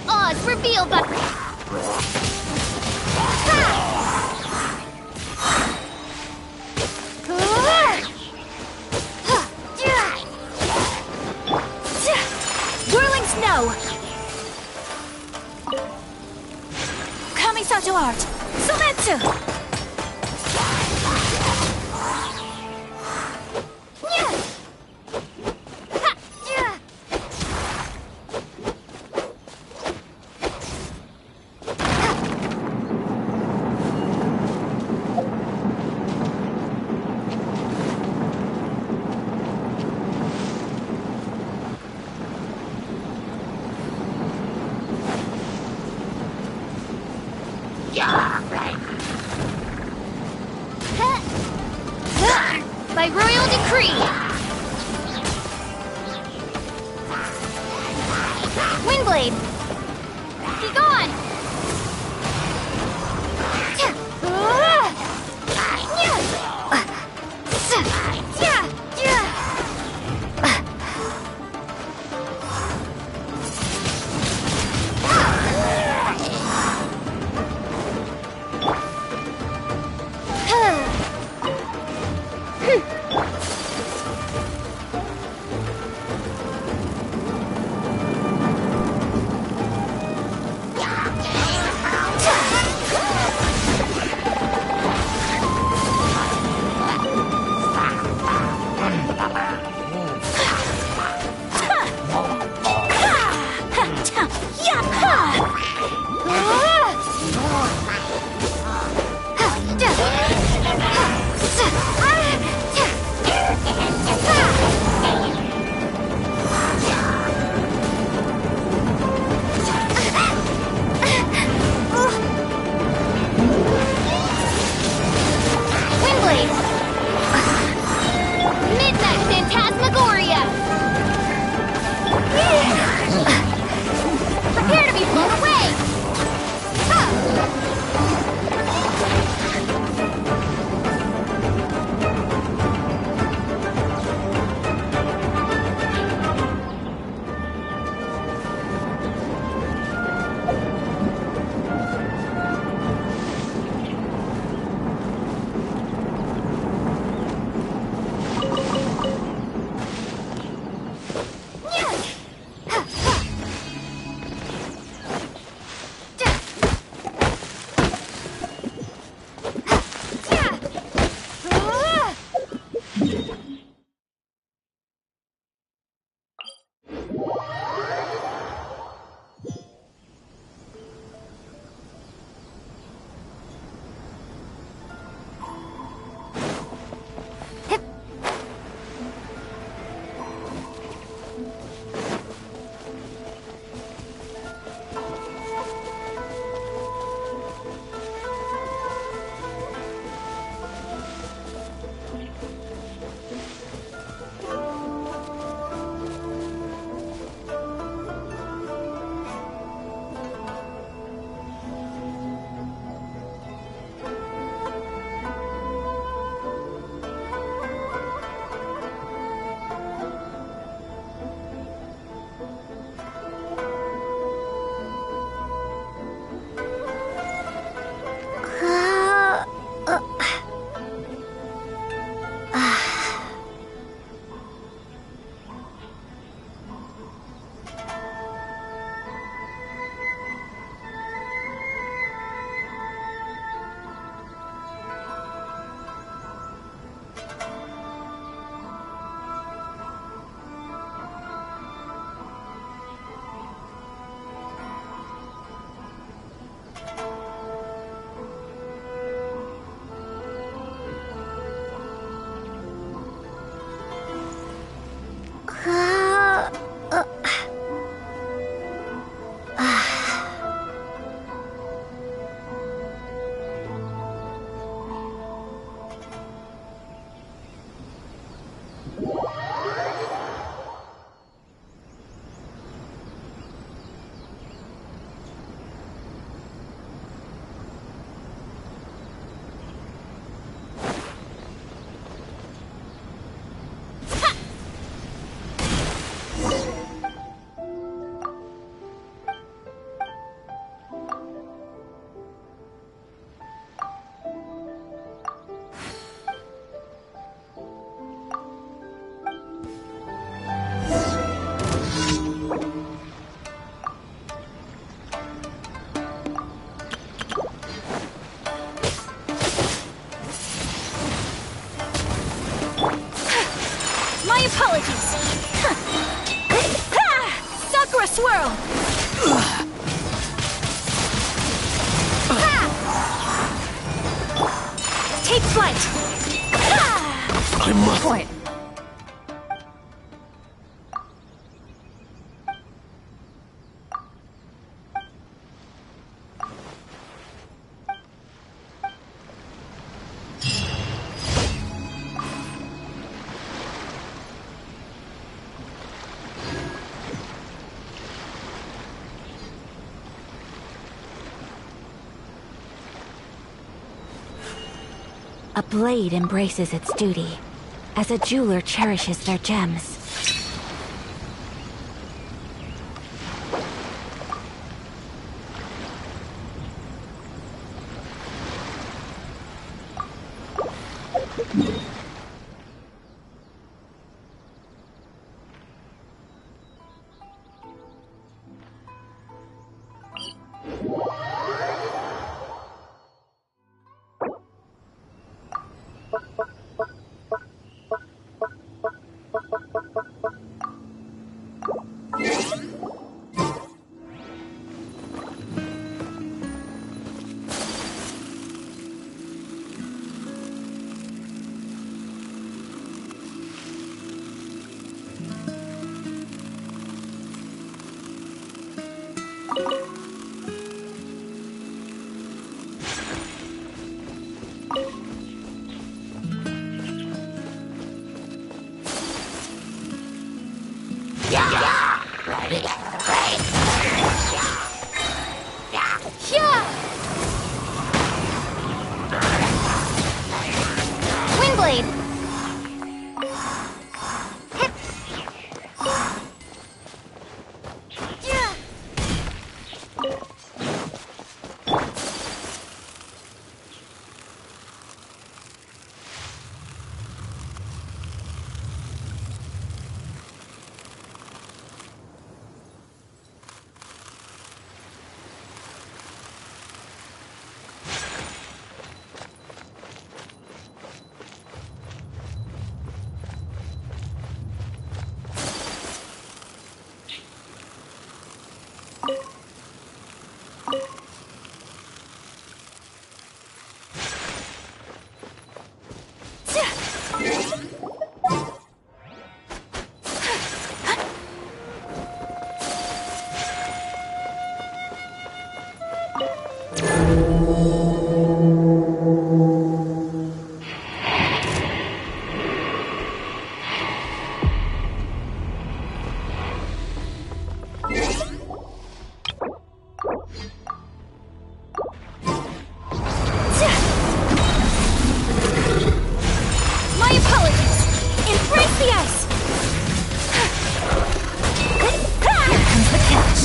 Oz, reveal the... Whirling snow! Kamisato art! Sumetsu! By royal decree! Windblade! Be gone! flight! I must. Point. A blade embraces its duty, as a jeweler cherishes their gems. Windblade! Hip! Yeah! My apologies! Embrace the ice! Here comes the catch!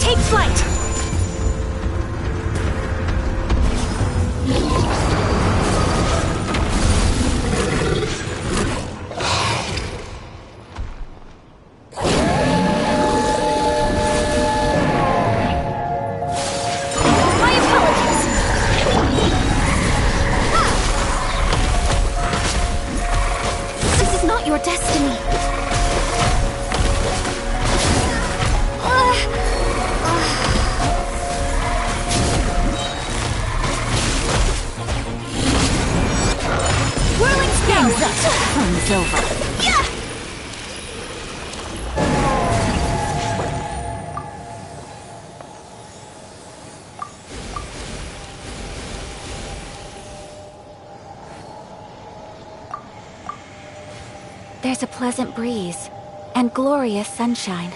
Take flight! My apologies! This is not your destiny! Whirling game's up! Fun's over. Yeah! There's a pleasant breeze and glorious sunshine.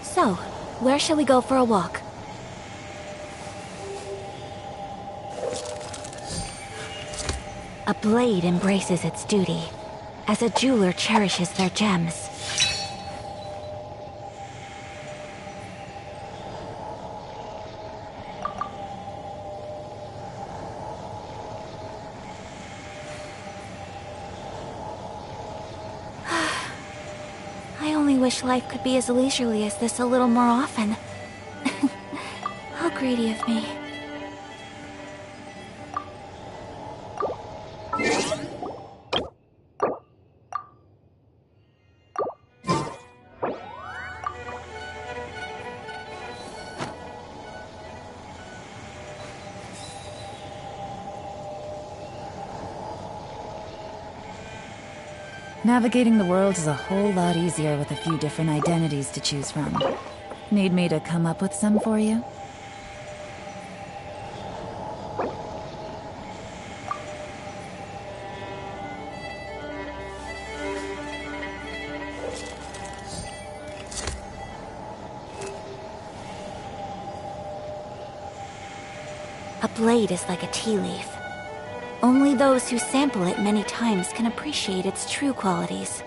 So, where shall we go for a walk? A blade embraces its duty, as a jeweler cherishes their gems. only wish life could be as leisurely as this a little more often. How greedy of me. Navigating the world is a whole lot easier with a few different identities to choose from. Need me to come up with some for you? A blade is like a tea leaf. Only those who sample it many times can appreciate its true qualities.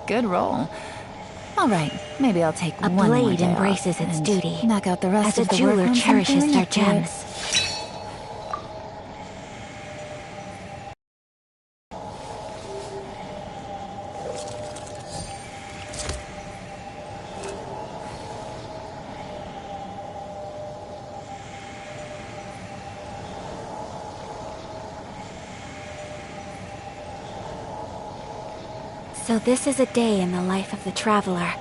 Good roll. All right, maybe I'll take A one more blade day embraces off its and duty, knock out the rest as of a the work jeweler on cherishes something their up to it. gems. So this is a day in the life of the traveler.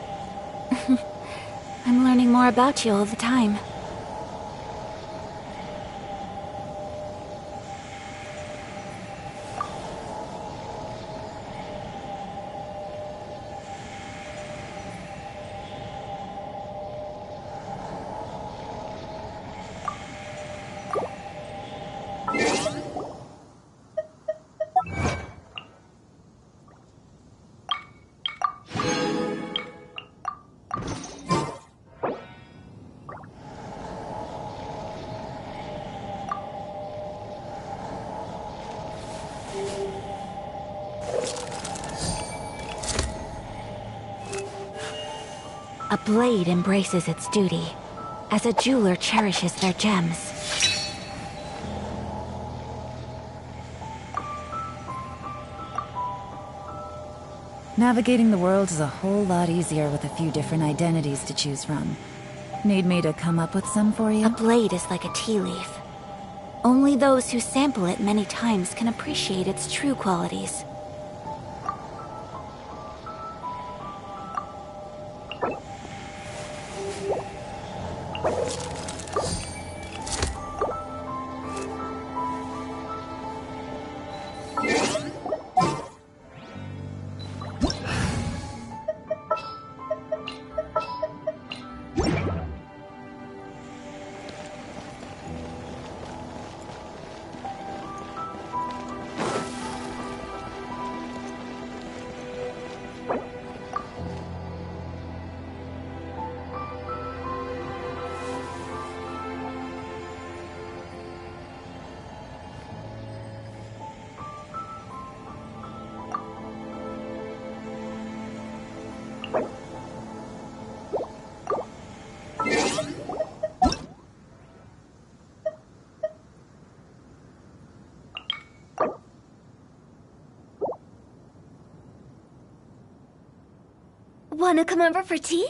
I'm learning more about you all the time. A blade embraces its duty, as a jeweler cherishes their gems. Navigating the world is a whole lot easier with a few different identities to choose from. Need me to come up with some for you? A blade is like a tea leaf. Only those who sample it many times can appreciate its true qualities. Wanna come over for tea?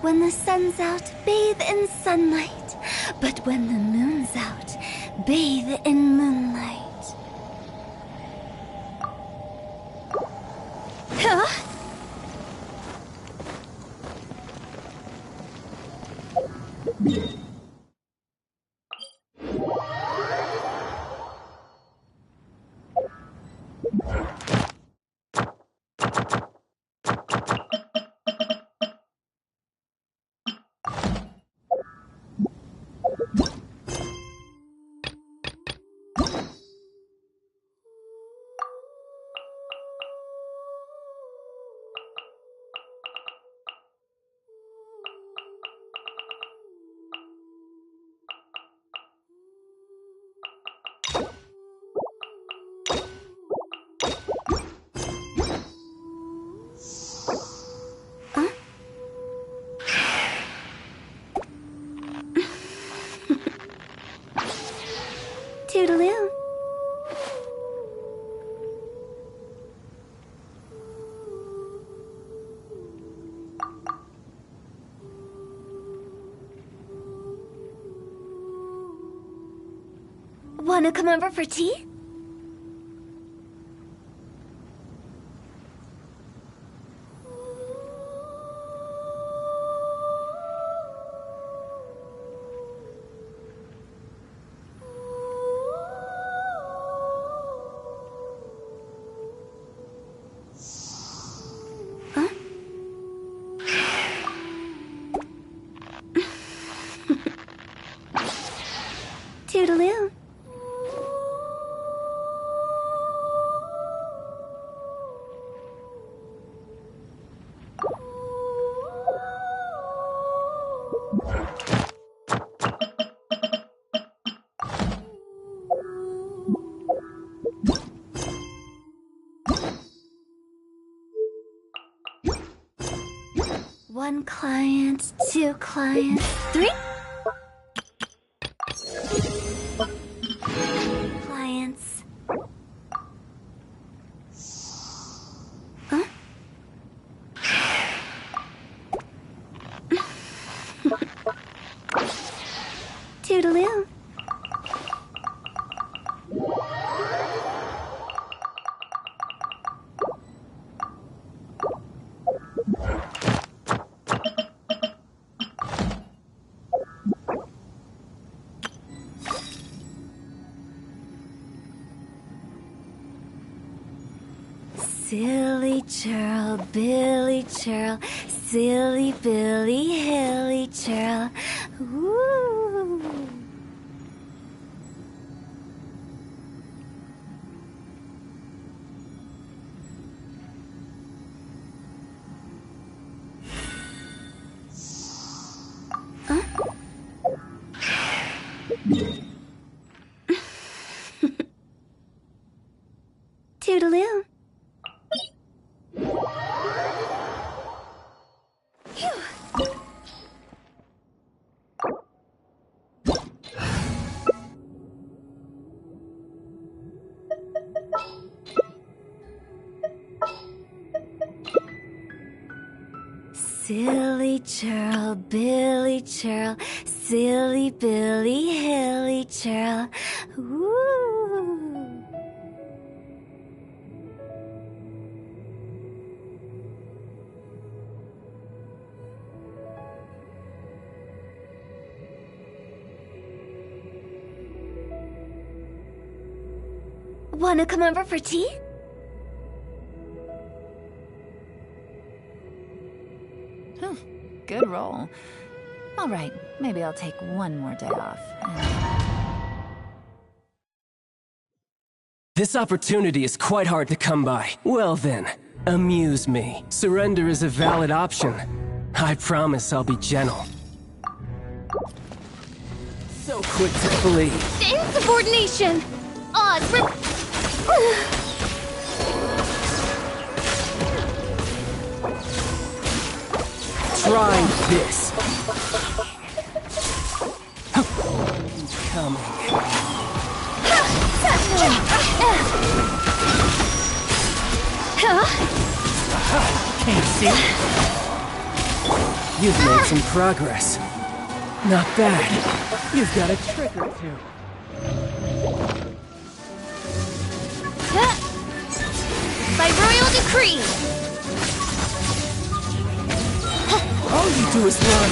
When the sun's out, bathe in sunlight. But when the moon's out, bathe in moonlight. Huh? Toodaloo. Wanna come over for tea? Toodaloo. One client, two clients, three clients. Huh? Toodaloo. Silly churl, Billy churl, silly Billy, hilly churl. Woo! Huh? Toodaloo. Silly churl, Billy churl, silly Billy, hilly churl. Woo! Wanna come over for tea? Good roll. All right, maybe I'll take one more day off. This opportunity is quite hard to come by. Well then, amuse me. Surrender is a valid option. I promise I'll be gentle. So quick to flee. Insubordination! Odds for... Try this. Coming. Can't see. You've made some progress. Not bad. You've got a trick or two. By royal decree! All you do is run.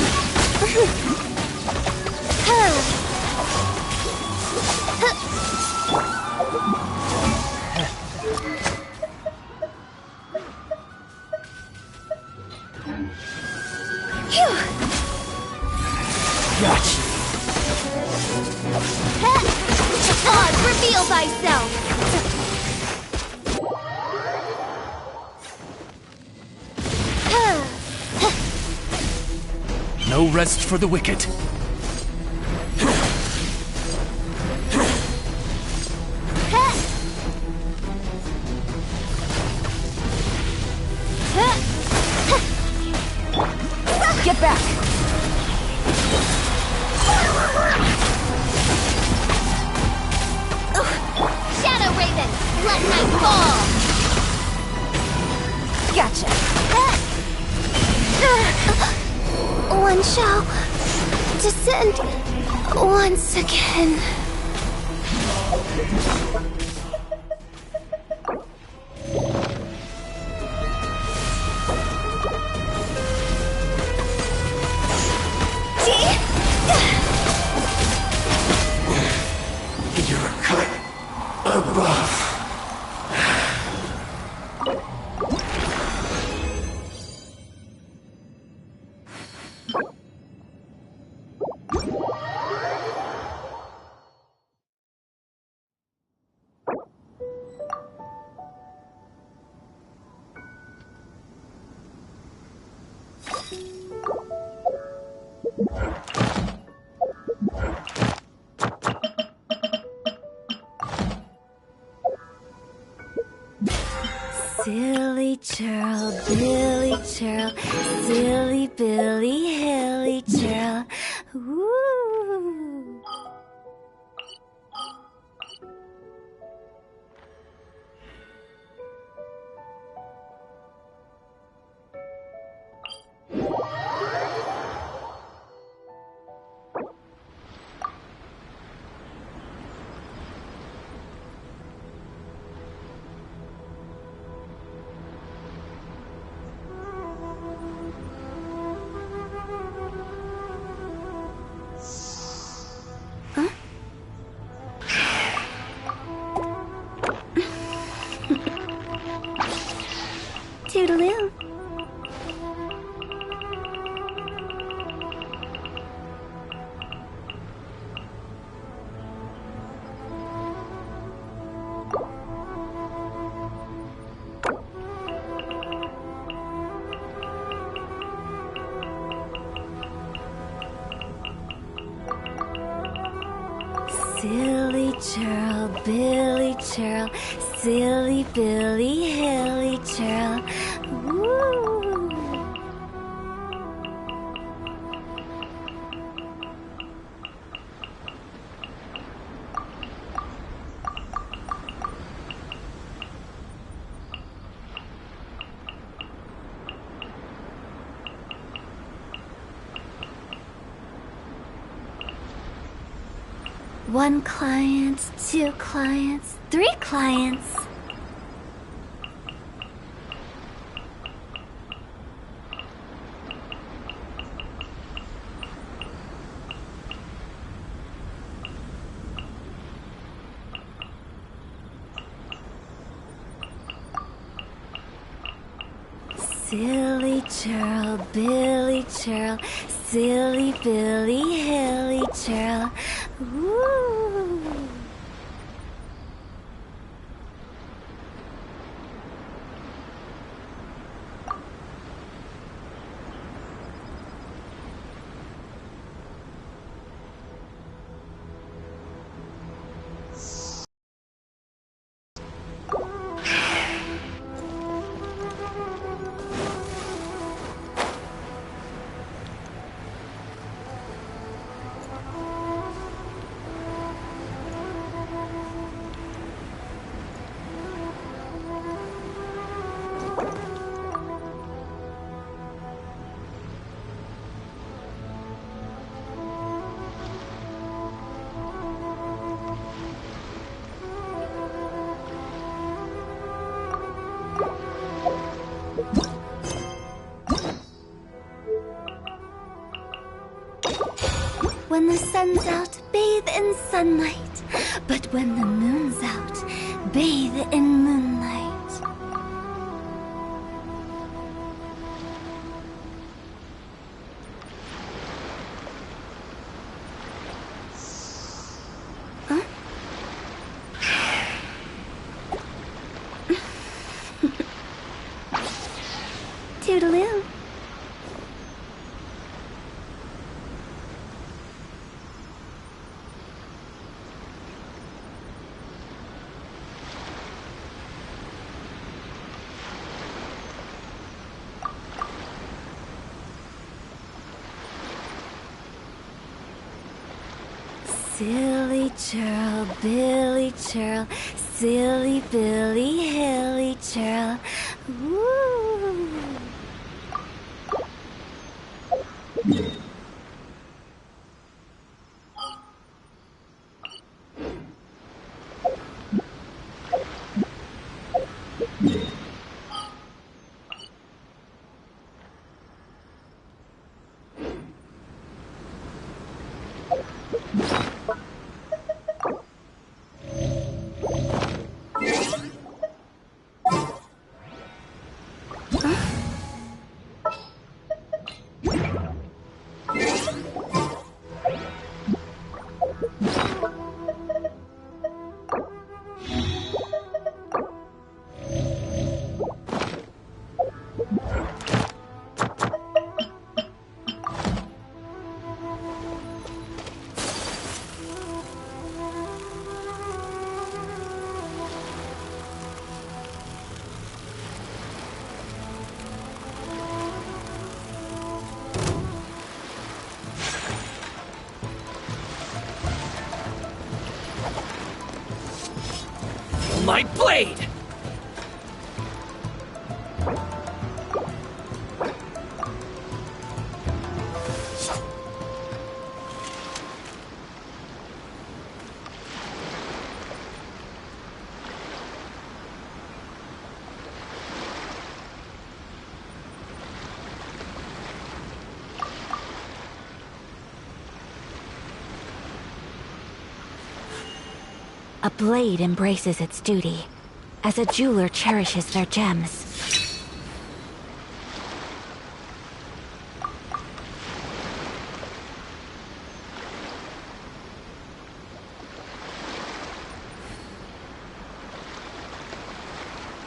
rest for the wicked. Get back! Shadow Raven, let night fall! Gotcha! One shall descend once again. You're cut above. Silly churl, Billy churl, silly Billy, hilly churl. Woo! Toodaloo. Silly churl, Billy churl, silly Billy, hilly churl. Woo! One client, two clients, three clients. Silly churl, Billy churl, silly Billy, hilly churl. Woo! When the sun's out, bathe in sunlight. But when the moon's out, bathe in moonlight. Huh? Toodaloo. Silly churl, Billy churl, silly Billy, hilly churl. Woo! My blade! A blade embraces its duty, as a jeweler cherishes their gems.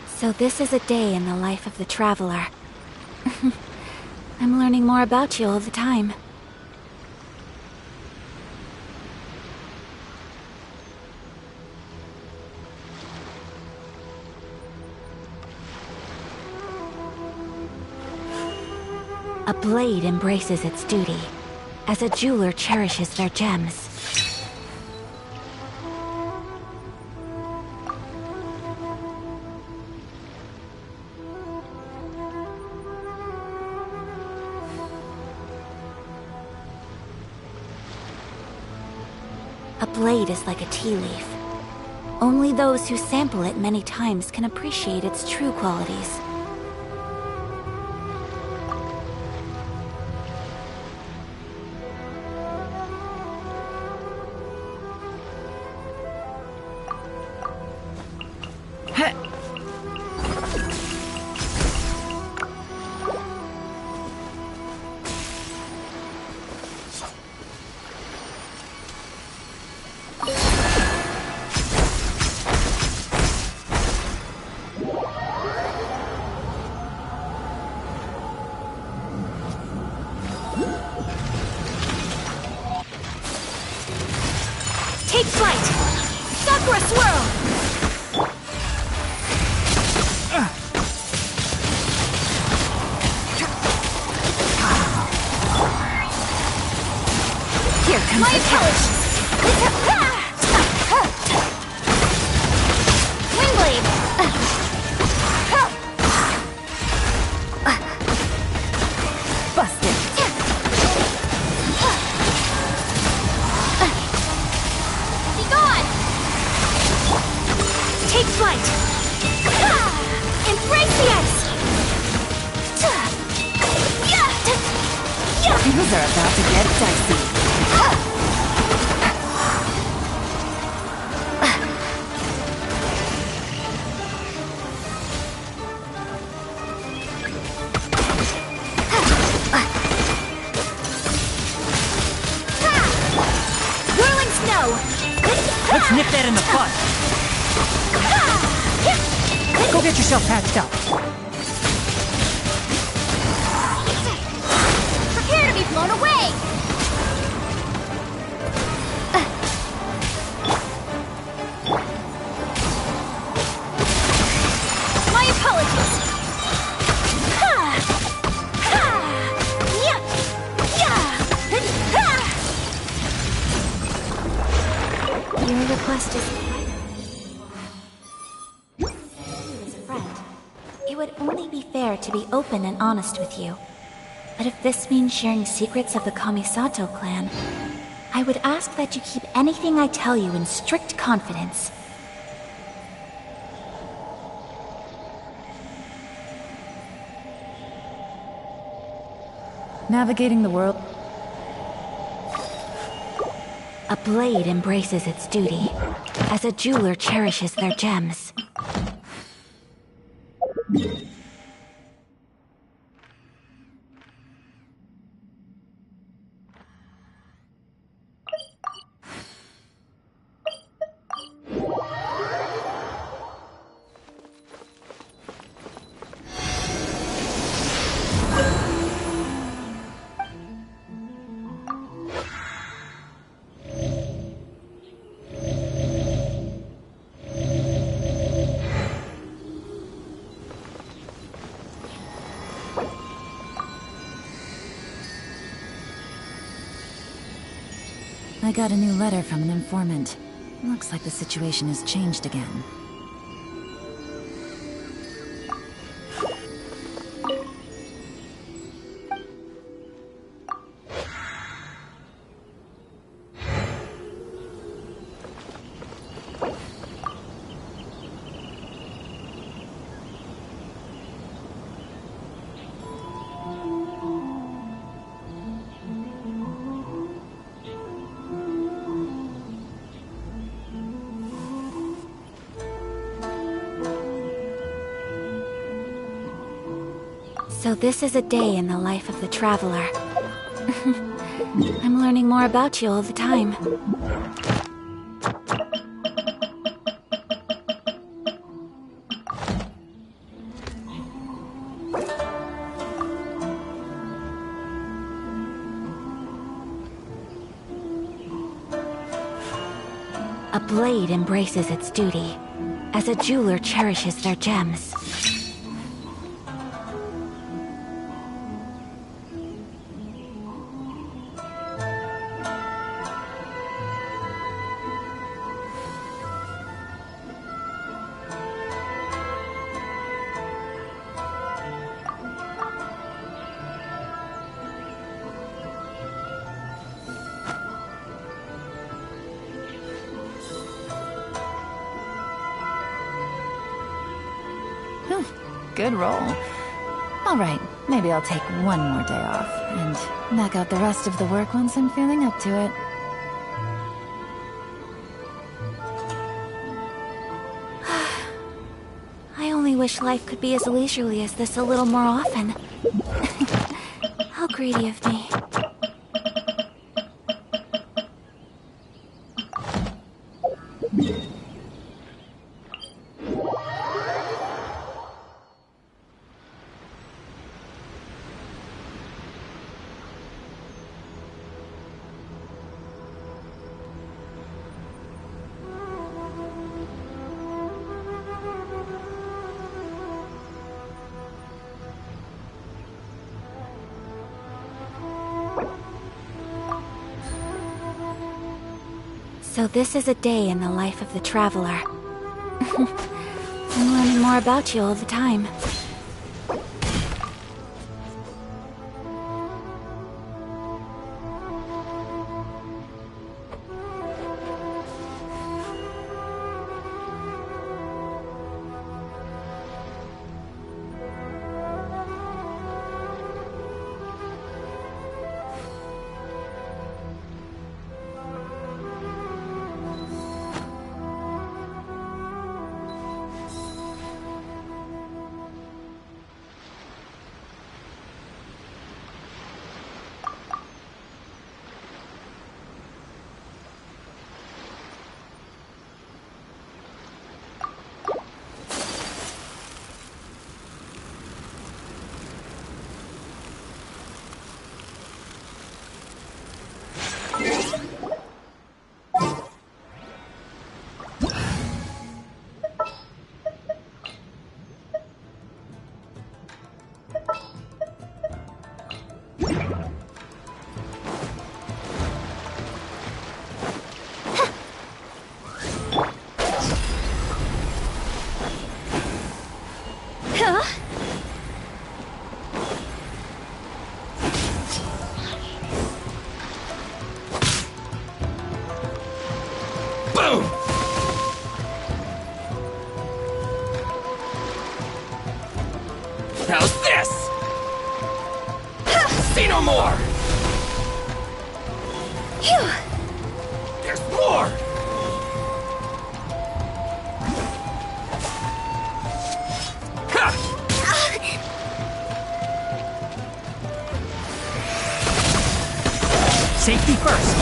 So this is a day in the life of the traveler. I'm learning more about you all the time. A blade embraces its duty, as a jeweler cherishes their gems. A blade is like a tea leaf. Only those who sample it many times can appreciate its true qualities. Take flight! Sakura swirl! Here comes my intelligence! Wingblade! Busted! Take flight! Embrace the ice! Things are about to get dicey. Whirling snow! Let's nip that in the bud! Go get yourself patched up. Prepare to be blown away! My apologies! it would only be fair to be open and honest with you. But if this means sharing secrets of the Kamisato clan, I would ask that you keep anything I tell you in strict confidence. Navigating the world... A blade embraces its duty, as a jeweler cherishes their gems. I got a new letter from an informant. Looks like the situation has changed again. So this is a day in the life of the traveler. I'm learning more about you all the time. A blade embraces its duty, as a jeweler cherishes their gems. Good roll. Alright, maybe I'll take one more day off, and knock out the rest of the work once I'm feeling up to it. I only wish life could be as leisurely as this a little more often. How greedy of me. So this is a day in the life of the traveler. I'm learning more about you all the time. Boom! How's this? See no more! There's more! Ha! Safety first.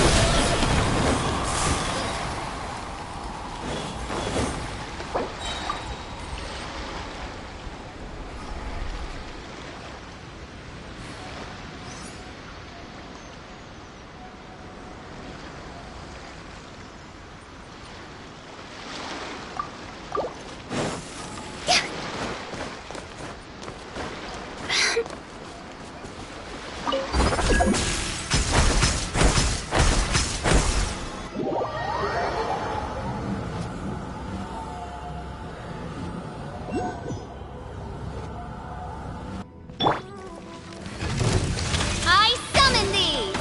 I summon thee!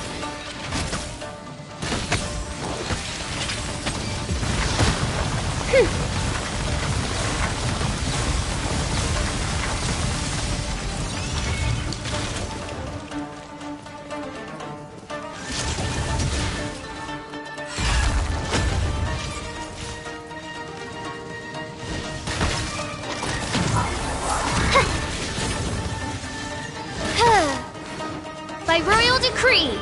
By royal decree!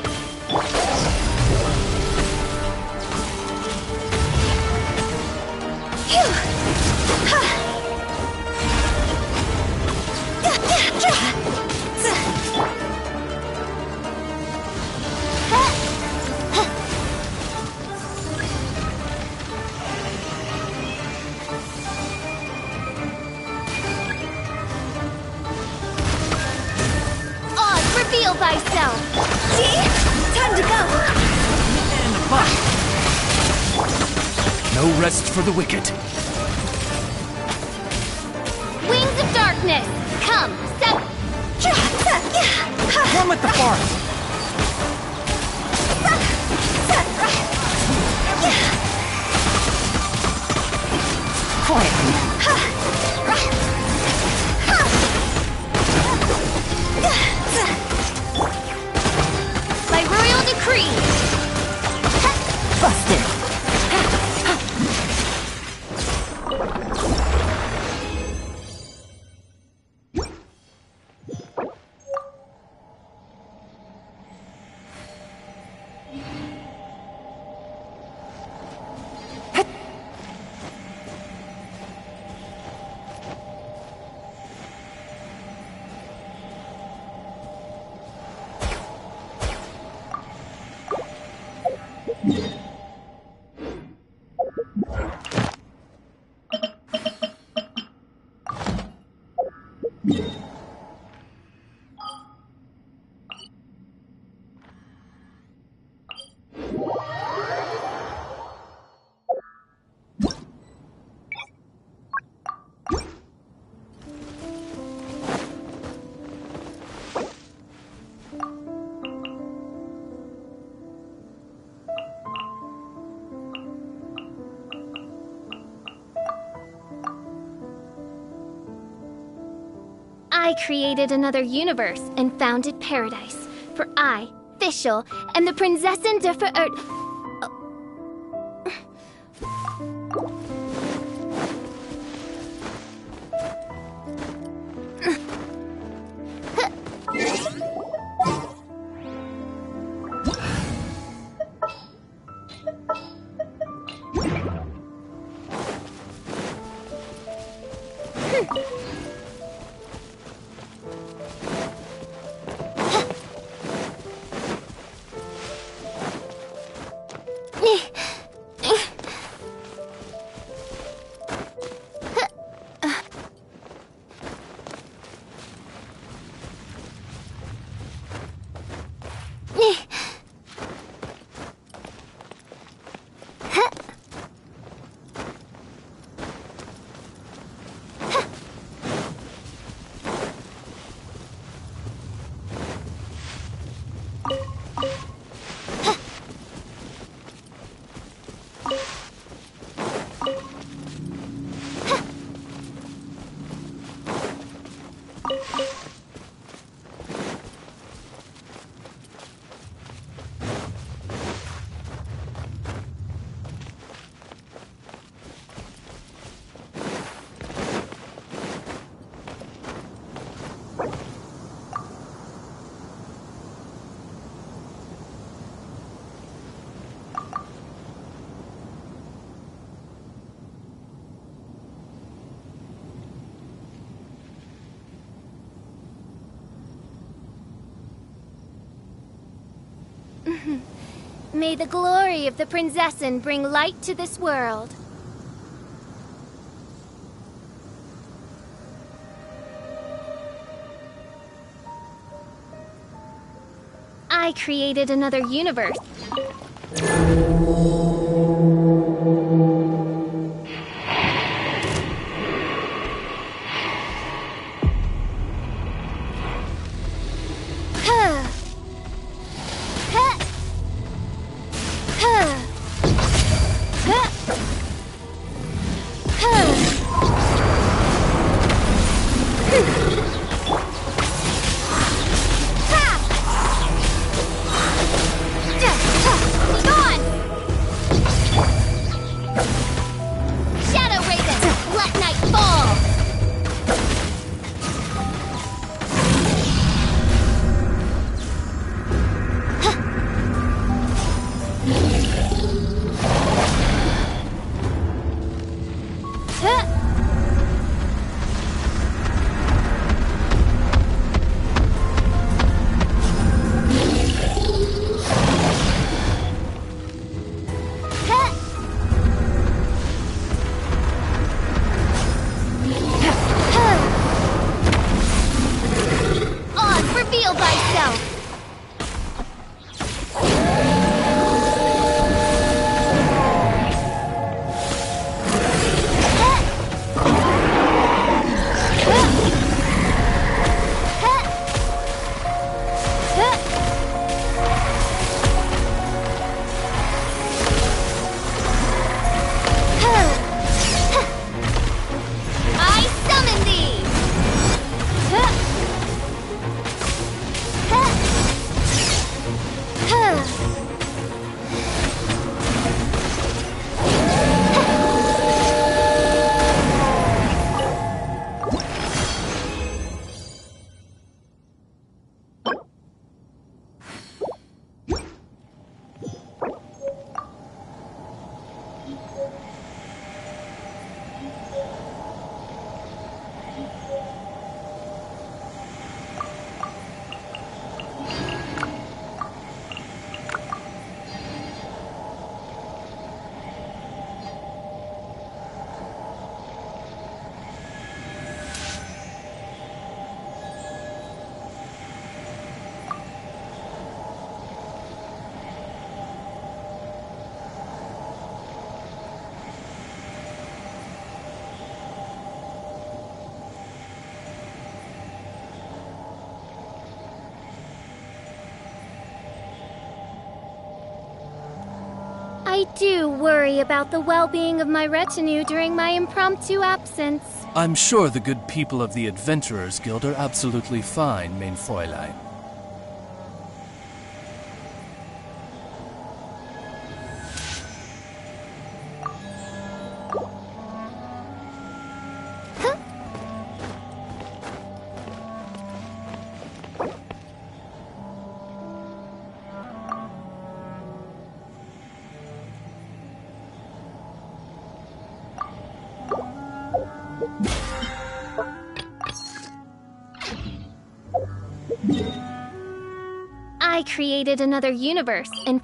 Oz, reveal thyself! See? Time to go! Nip that in the bud. No rest for the wicked. Wings of darkness! Come, One with the forest. Quiet. By royal decree! Busted. I created another universe and founded paradise. For I, Fischl, am the Prinzessin der Verirrt... May the glory of the Prinzessin bring light to this world. I created another universe. I do worry about the well-being of my retinue during my impromptu absence. I'm sure the good people of the Adventurers Guild are absolutely fine, mein Fräulein. I created another universe and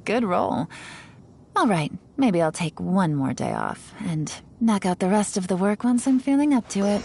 Good roll. All right, maybe I'll take one more day off and knock out the rest of the work once I'm feeling up to it.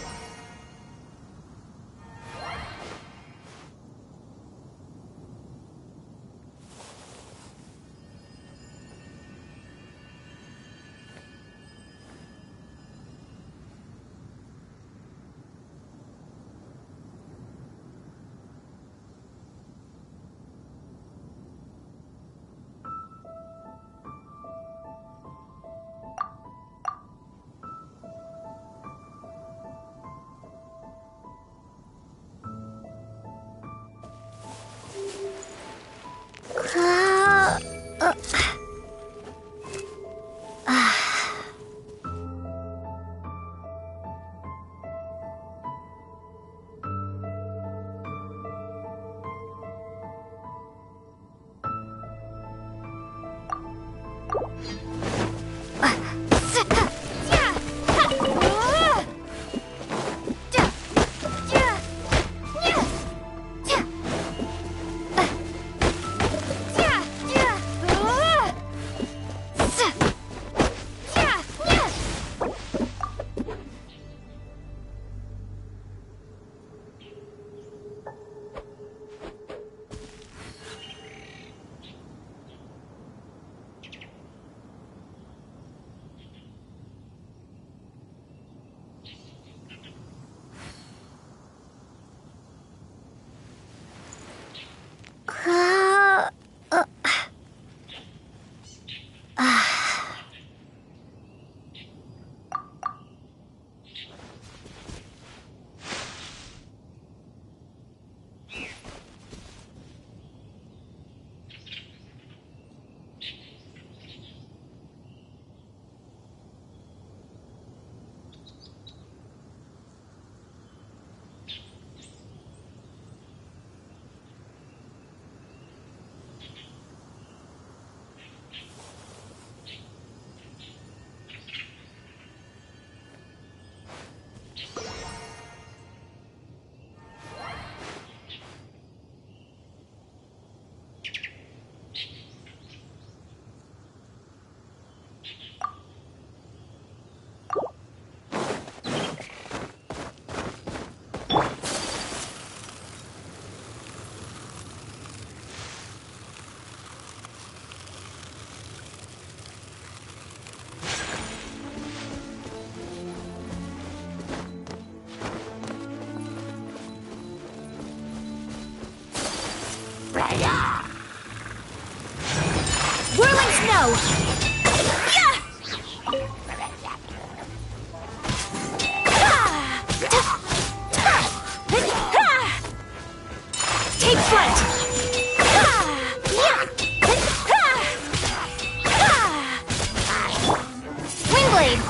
Whirling snow! Yeah! Take flight! Wingblade!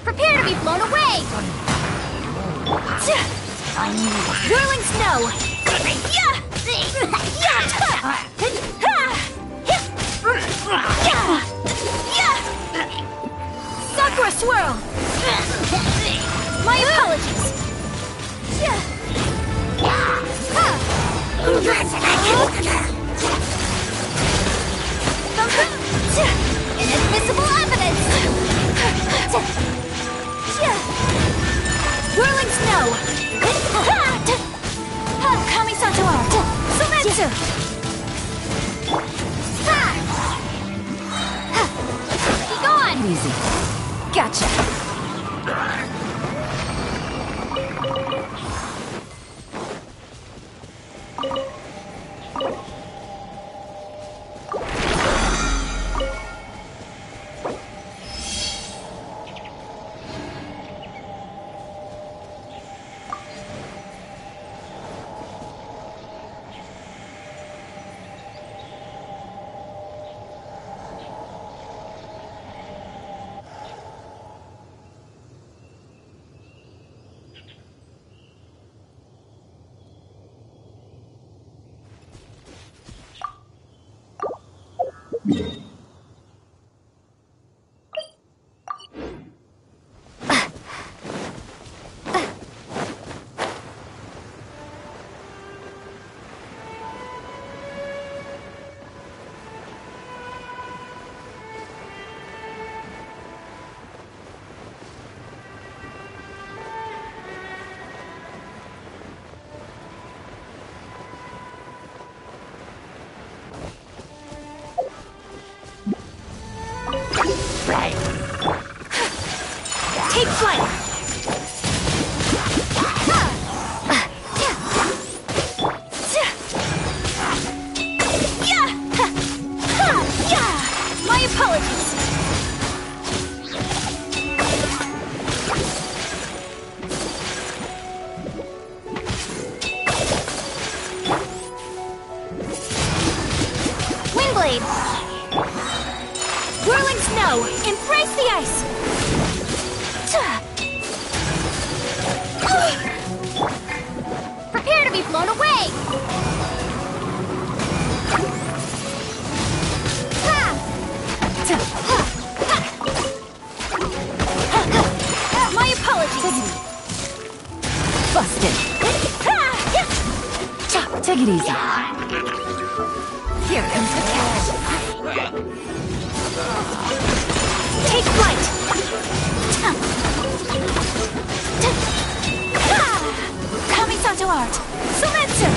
Prepare to be blown away! Whirling snow! Sakura swirl! My apologies! Inadmissible evidence! Whirling snow! Kamisato art! Sumetsu! Be gone! Easy. Gotcha. Yeah. Go! Embrace the ice! Prepare to be blown away! My apologies! Busted. Take it easy. Here comes the catch. Take flight! Kamisato art! Sumetsu!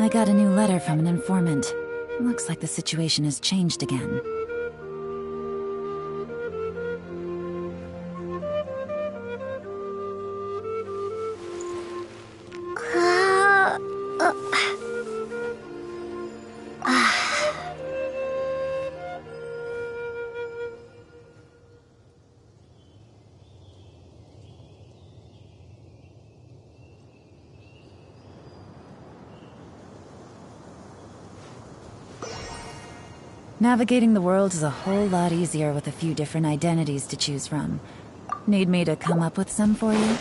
I got a new letter from an informant. Looks like the situation has changed again. Navigating the world is a whole lot easier with a few different identities to choose from. Need me to come up with some for you?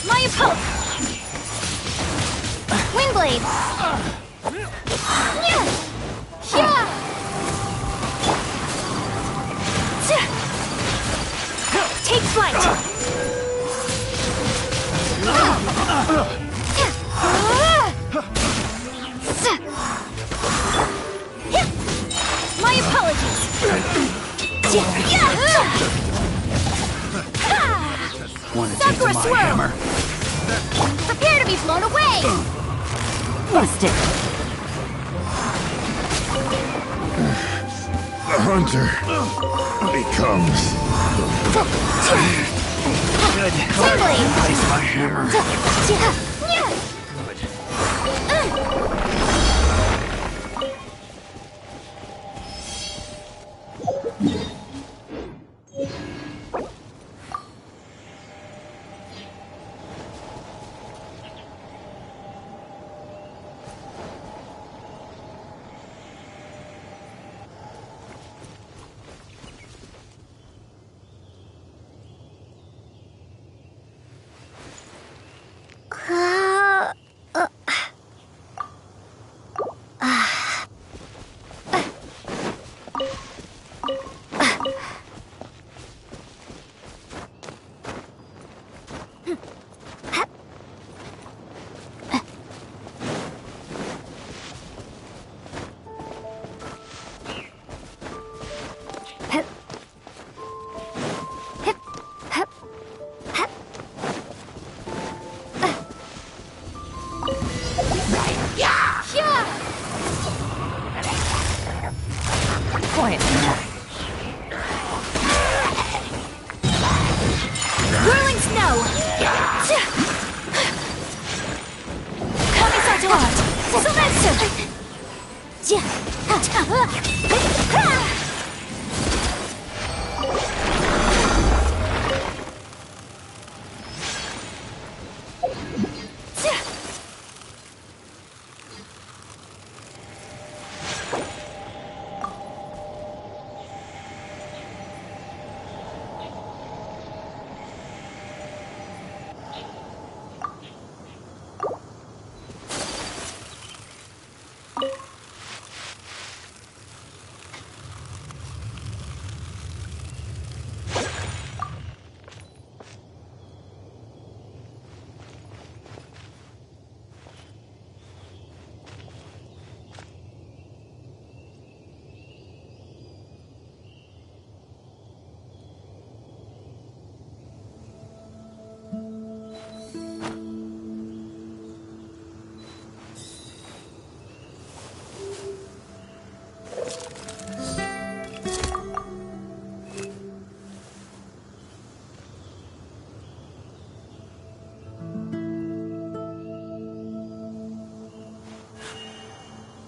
My opponent! Wingblade! Take flight! My apologies! Sakura swirl! Prepare to be blown away! Busted! The hunter becomes Good. Wingblade! Place my hammer.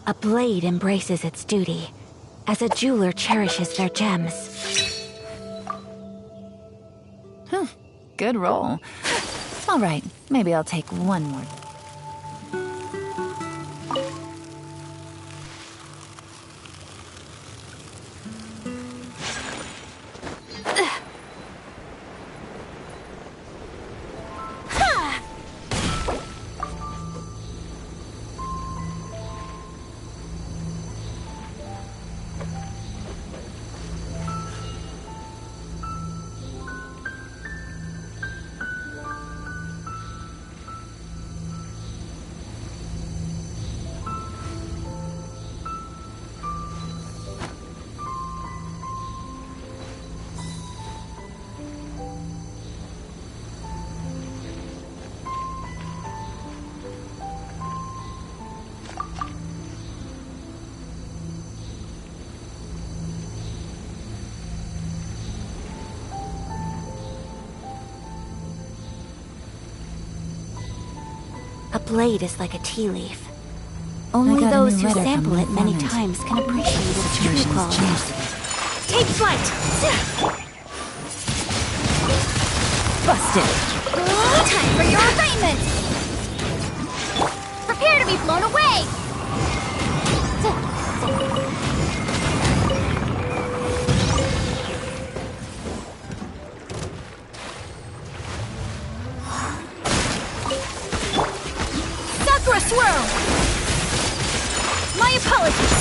A blade embraces its duty, as a jeweler cherishes their gems. Good roll. All right, maybe I'll take one more. A blade is like a tea leaf. I Only got a those new who letter from sample the it many informant. times can appreciate its true Situation's quality. changed a bit. Take flight! Busted! Time for your assignment! Prepare to be blown away! Sakura swirl! My apologies!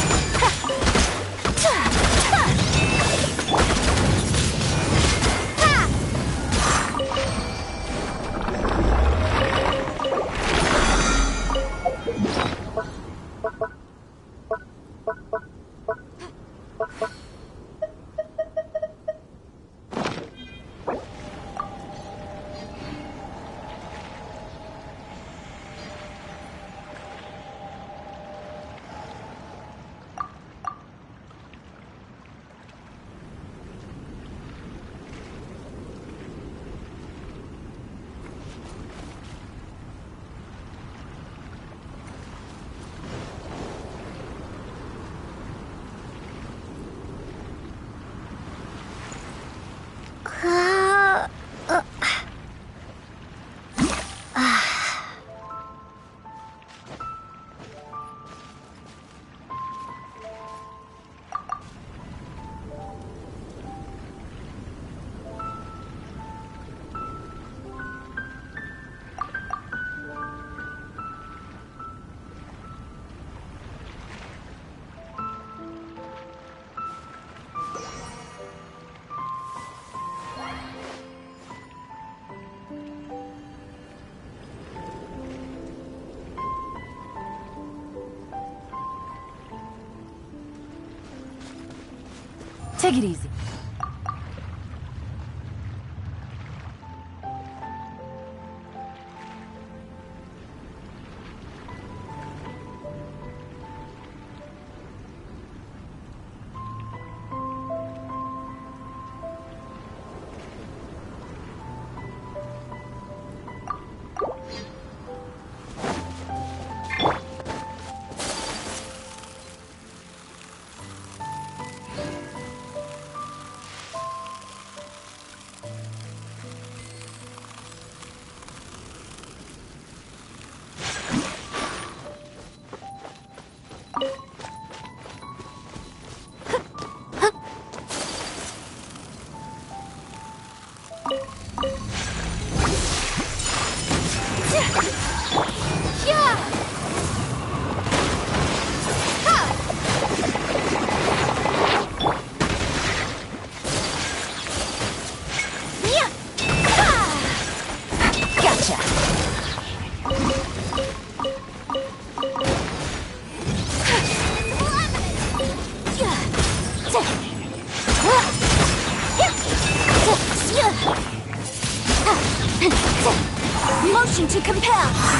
Take it easy. to compel!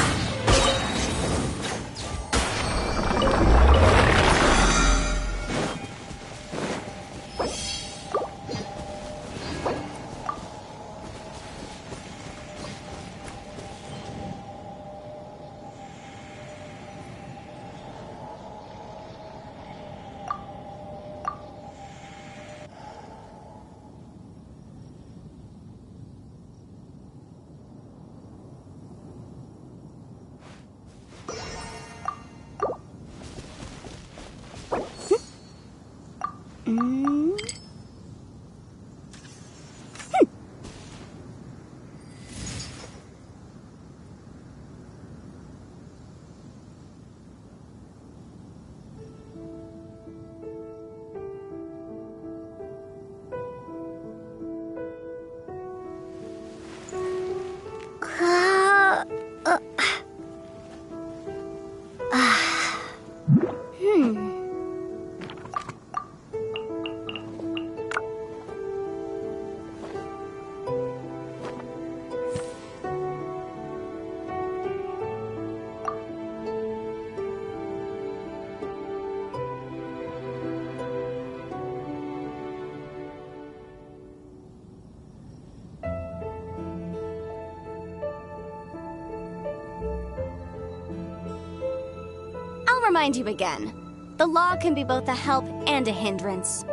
I'll remind you again. The law can be both a help and a hindrance.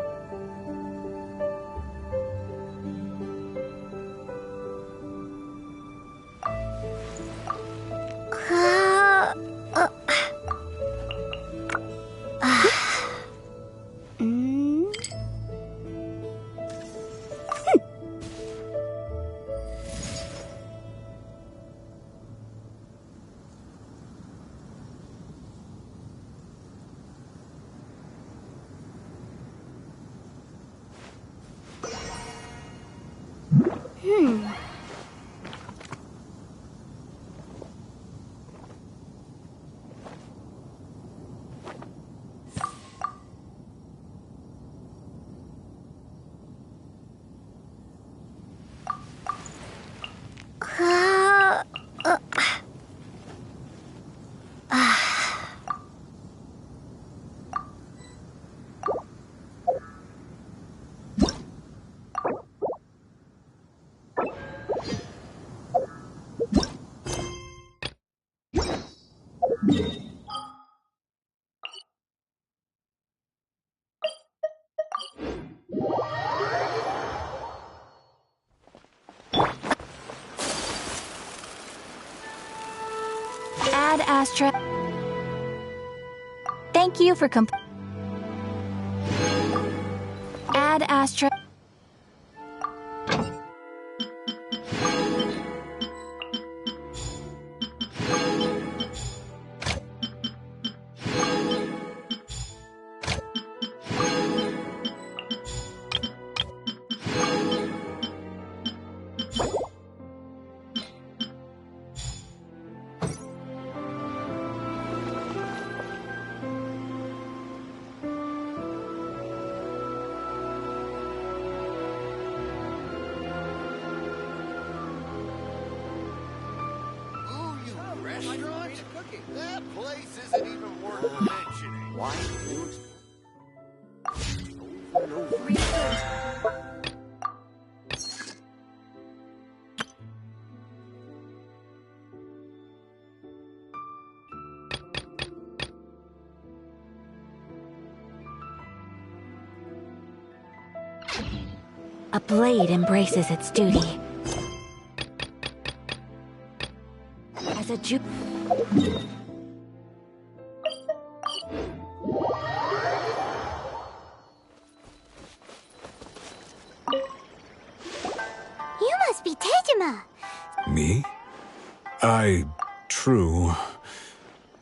Ad Astra. Thank you for Ad Astra. That place isn't even worth mentioning. Why? A blade embraces its duty. As a Ju- You must be Tejima. Me? True.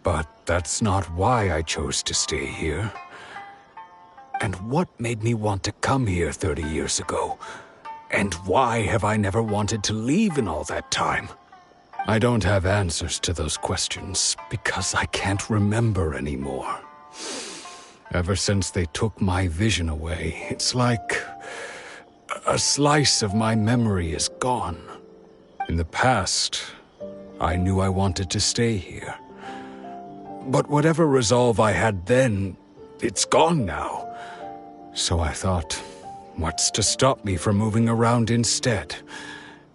But that's not why I chose to stay here. And what made me want to come here 30 years ago? And why have I never wanted to leave in all that time? I don't have answers to those questions because I can't remember anymore. Ever since they took my vision away, it's like a slice of my memory is gone. In the past, I knew I wanted to stay here. But whatever resolve I had then, it's gone now. So I thought, what's to stop me from moving around instead?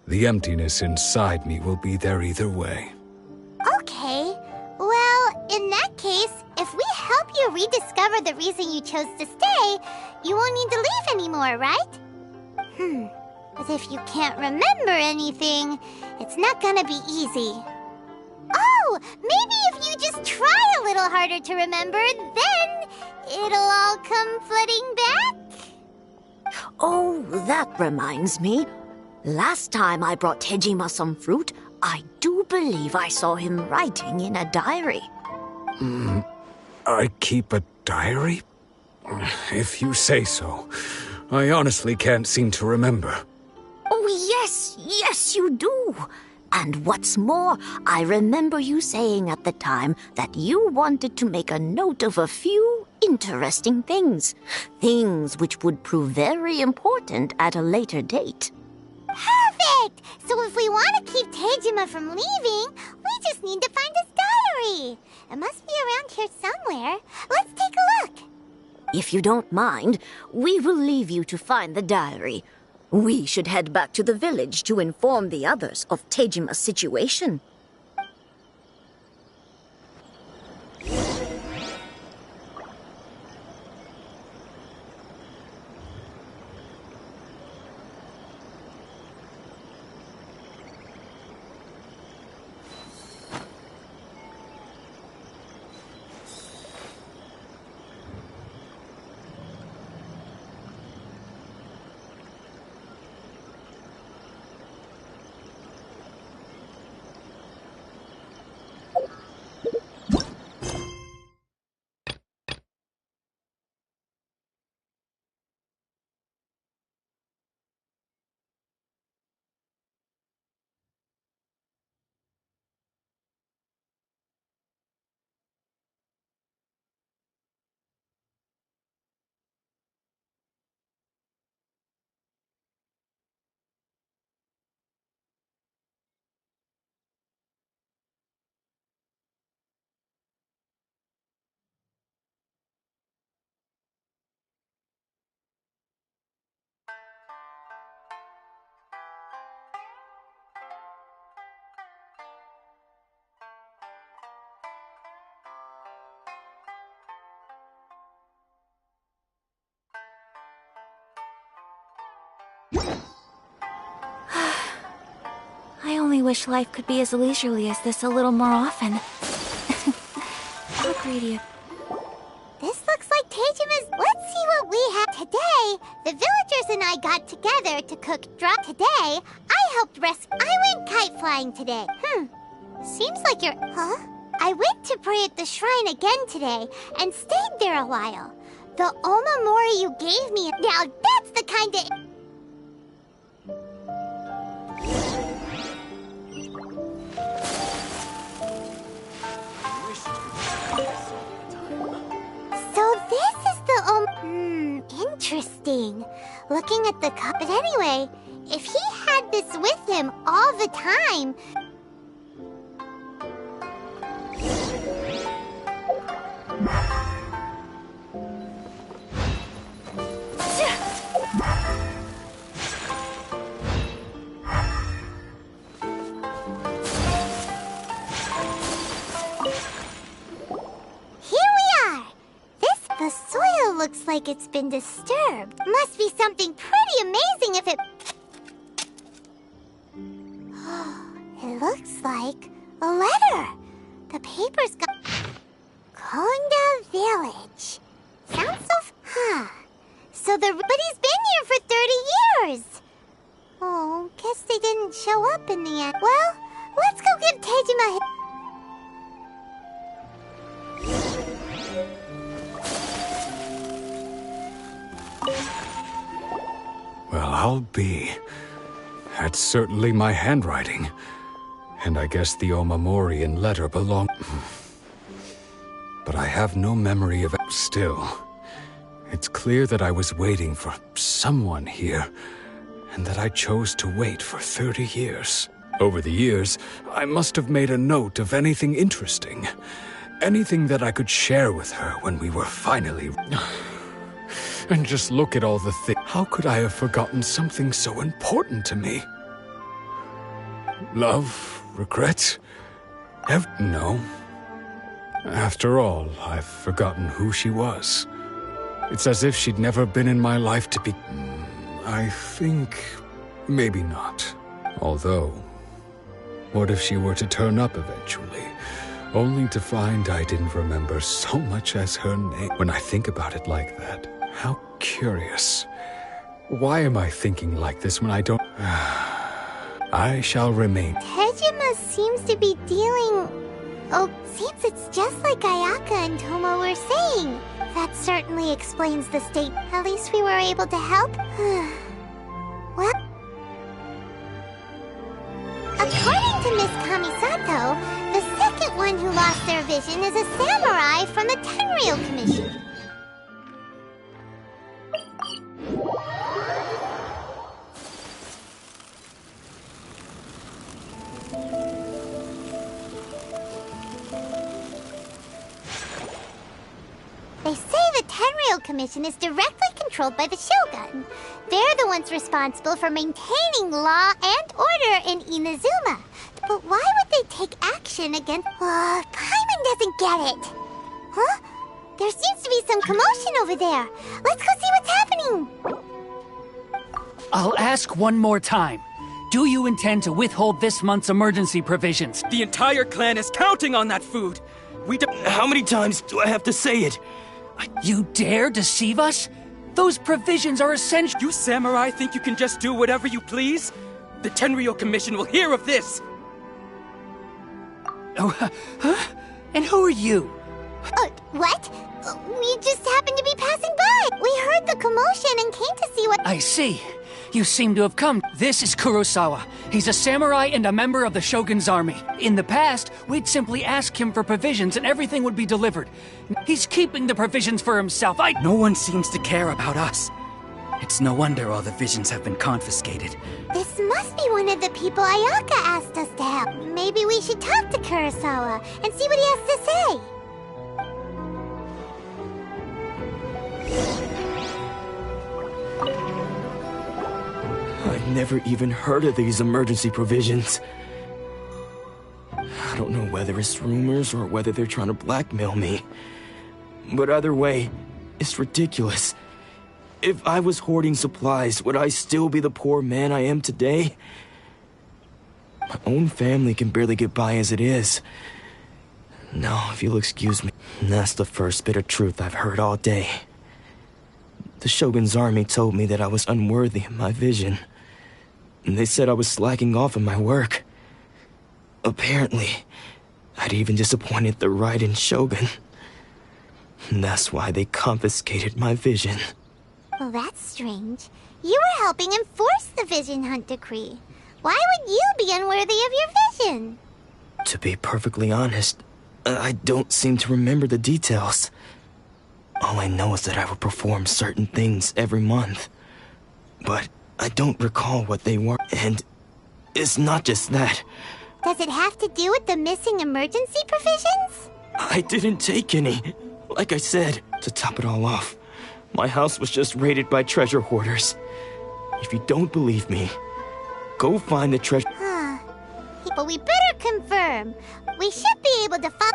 The emptiness inside me will be there either way. Okay. Well, in that case, if we help you rediscover the reason you chose to stay, you won't need to leave anymore, right? But if you can't remember anything, it's not gonna be easy. Oh, maybe if you just try a little harder to remember, then it'll all come flooding back? Oh, that reminds me. Last time I brought Tejima some fruit, I do believe I saw him writing in a diary. I keep a diary? If you say so. I honestly can't seem to remember. Oh, yes, you do. And what's more, I remember you saying at the time that you wanted to make a note of a few interesting things. Things which would prove very important at a later date. Perfect! So if we want to keep Tejima from leaving, we just need to find his diary. It must be around here somewhere. Let's take a look. If you don't mind, we will leave you to find the diary. We should head back to the village to inform the others of Tejima's situation. I only wish life could be as leisurely as this a little more often. How greedy. This looks like Tejima's. Let's see what we have today. The villagers and I got together to cook today. I helped rescue. I went kite flying today. Seems like you're. Huh? I went to pray at the shrine again today and stayed there a while. The omamori you gave me. Now that's the kind of. So this is the interesting. Looking at the cup. But anyway, if he had this with him all the time. The soil looks like it's been disturbed. Must be something pretty amazing if it... It looks like a letter. The paper's got... Konda Village. Sounds so... So but he's been here for 30 years. Oh, guess they didn't show up in the end. Well, let's go give Tejima his... Well, I'll be. That's certainly my handwriting. And I guess the omamori and letter belong... But I have no memory of it. Still, it's clear that I was waiting for someone here, and that I chose to wait for 30 years. Over the years, I must have made a note of anything interesting. Anything that I could share with her when we were finally... And just look at all the things. How could I have forgotten something so important to me? Love? Regret? No. After all, I've forgotten who she was. It's as if she'd never been in my life to be... I think... maybe not. Although, what if she were to turn up eventually? Only to find I didn't remember so much as her name. When I think about it like that, how curious. Why am I thinking like this when I don't... I shall remain. Tejima seems to be dealing... Oh, seems it's just like Ayaka and Tomo were saying. That certainly explains the state. At least we were able to help. Well... According to Miss Kamisato, the second one who lost their vision is a samurai from the Tenryou Commission. They say the Tenryou Commission is directly controlled by the Shogun. They're the ones responsible for maintaining law and order in Inazuma. But why would they take action against... Paimon doesn't get it. Huh? There seems to be some commotion over there. Let's go see what's happening. I'll ask one more time. Do you intend to withhold this month's emergency provisions? The entire clan is counting on that food. How many times do I have to say it? You dare deceive us? Those provisions are essential. You samurai think you can just do whatever you please? The Tenryou Commission will hear of this. Oh, huh? And who are you? What? We just happened to be passing by. We heard the commotion and came to see what... I see. You seem to have come. This is Kurosawa. He's a samurai and a member of the Shogun's army. In the past, we'd simply ask him for provisions and everything would be delivered. He's keeping the provisions for himself. No one seems to care about us. It's no wonder all the visions have been confiscated. This must be one of the people Ayaka asked us to help. Maybe we should talk to Kurosawa and see what he has to say. I've never even heard of these emergency provisions. I don't know whether it's rumors or whether they're trying to blackmail me. But either way, it's ridiculous. If I was hoarding supplies, would I still be the poor man I am today? My own family can barely get by as it is. Now, if you'll excuse me, that's the first bit of truth I've heard all day. The Shogun's army told me that I was unworthy of my vision. And they said I was slacking off in my work. Apparently, I'd even disappointed the Raiden Shogun. And that's why they confiscated my vision. Well, that's strange. You were helping enforce the Vision Hunt Decree. Why would you be unworthy of your vision? To be perfectly honest, I don't seem to remember the details. All I know is that I would perform certain things every month. But I don't recall what they were, and it's not just that. Does it have to do with the missing emergency provisions? I didn't take any. Like I said, to top it all off, my house was just raided by treasure hoarders. If you don't believe me, go find the treasure... But we better confirm. We should be able to find...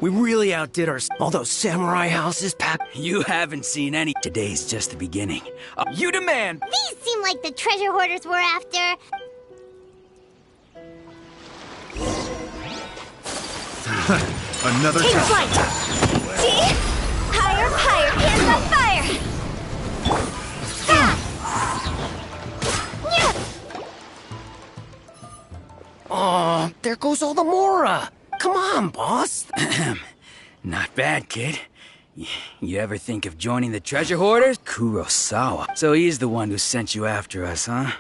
We really outdid our... All those samurai houses packed... You haven't seen any... Today's just the beginning. You demand... These seem like the treasure hoarders we're after. Another Take time. flight! See? Higher, higher, hands on fire! Oh, there goes all the Mora. Come on, boss. Not bad, kid. You ever think of joining the treasure hoarders? Kurosawa. So he's the one who sent you after us, huh?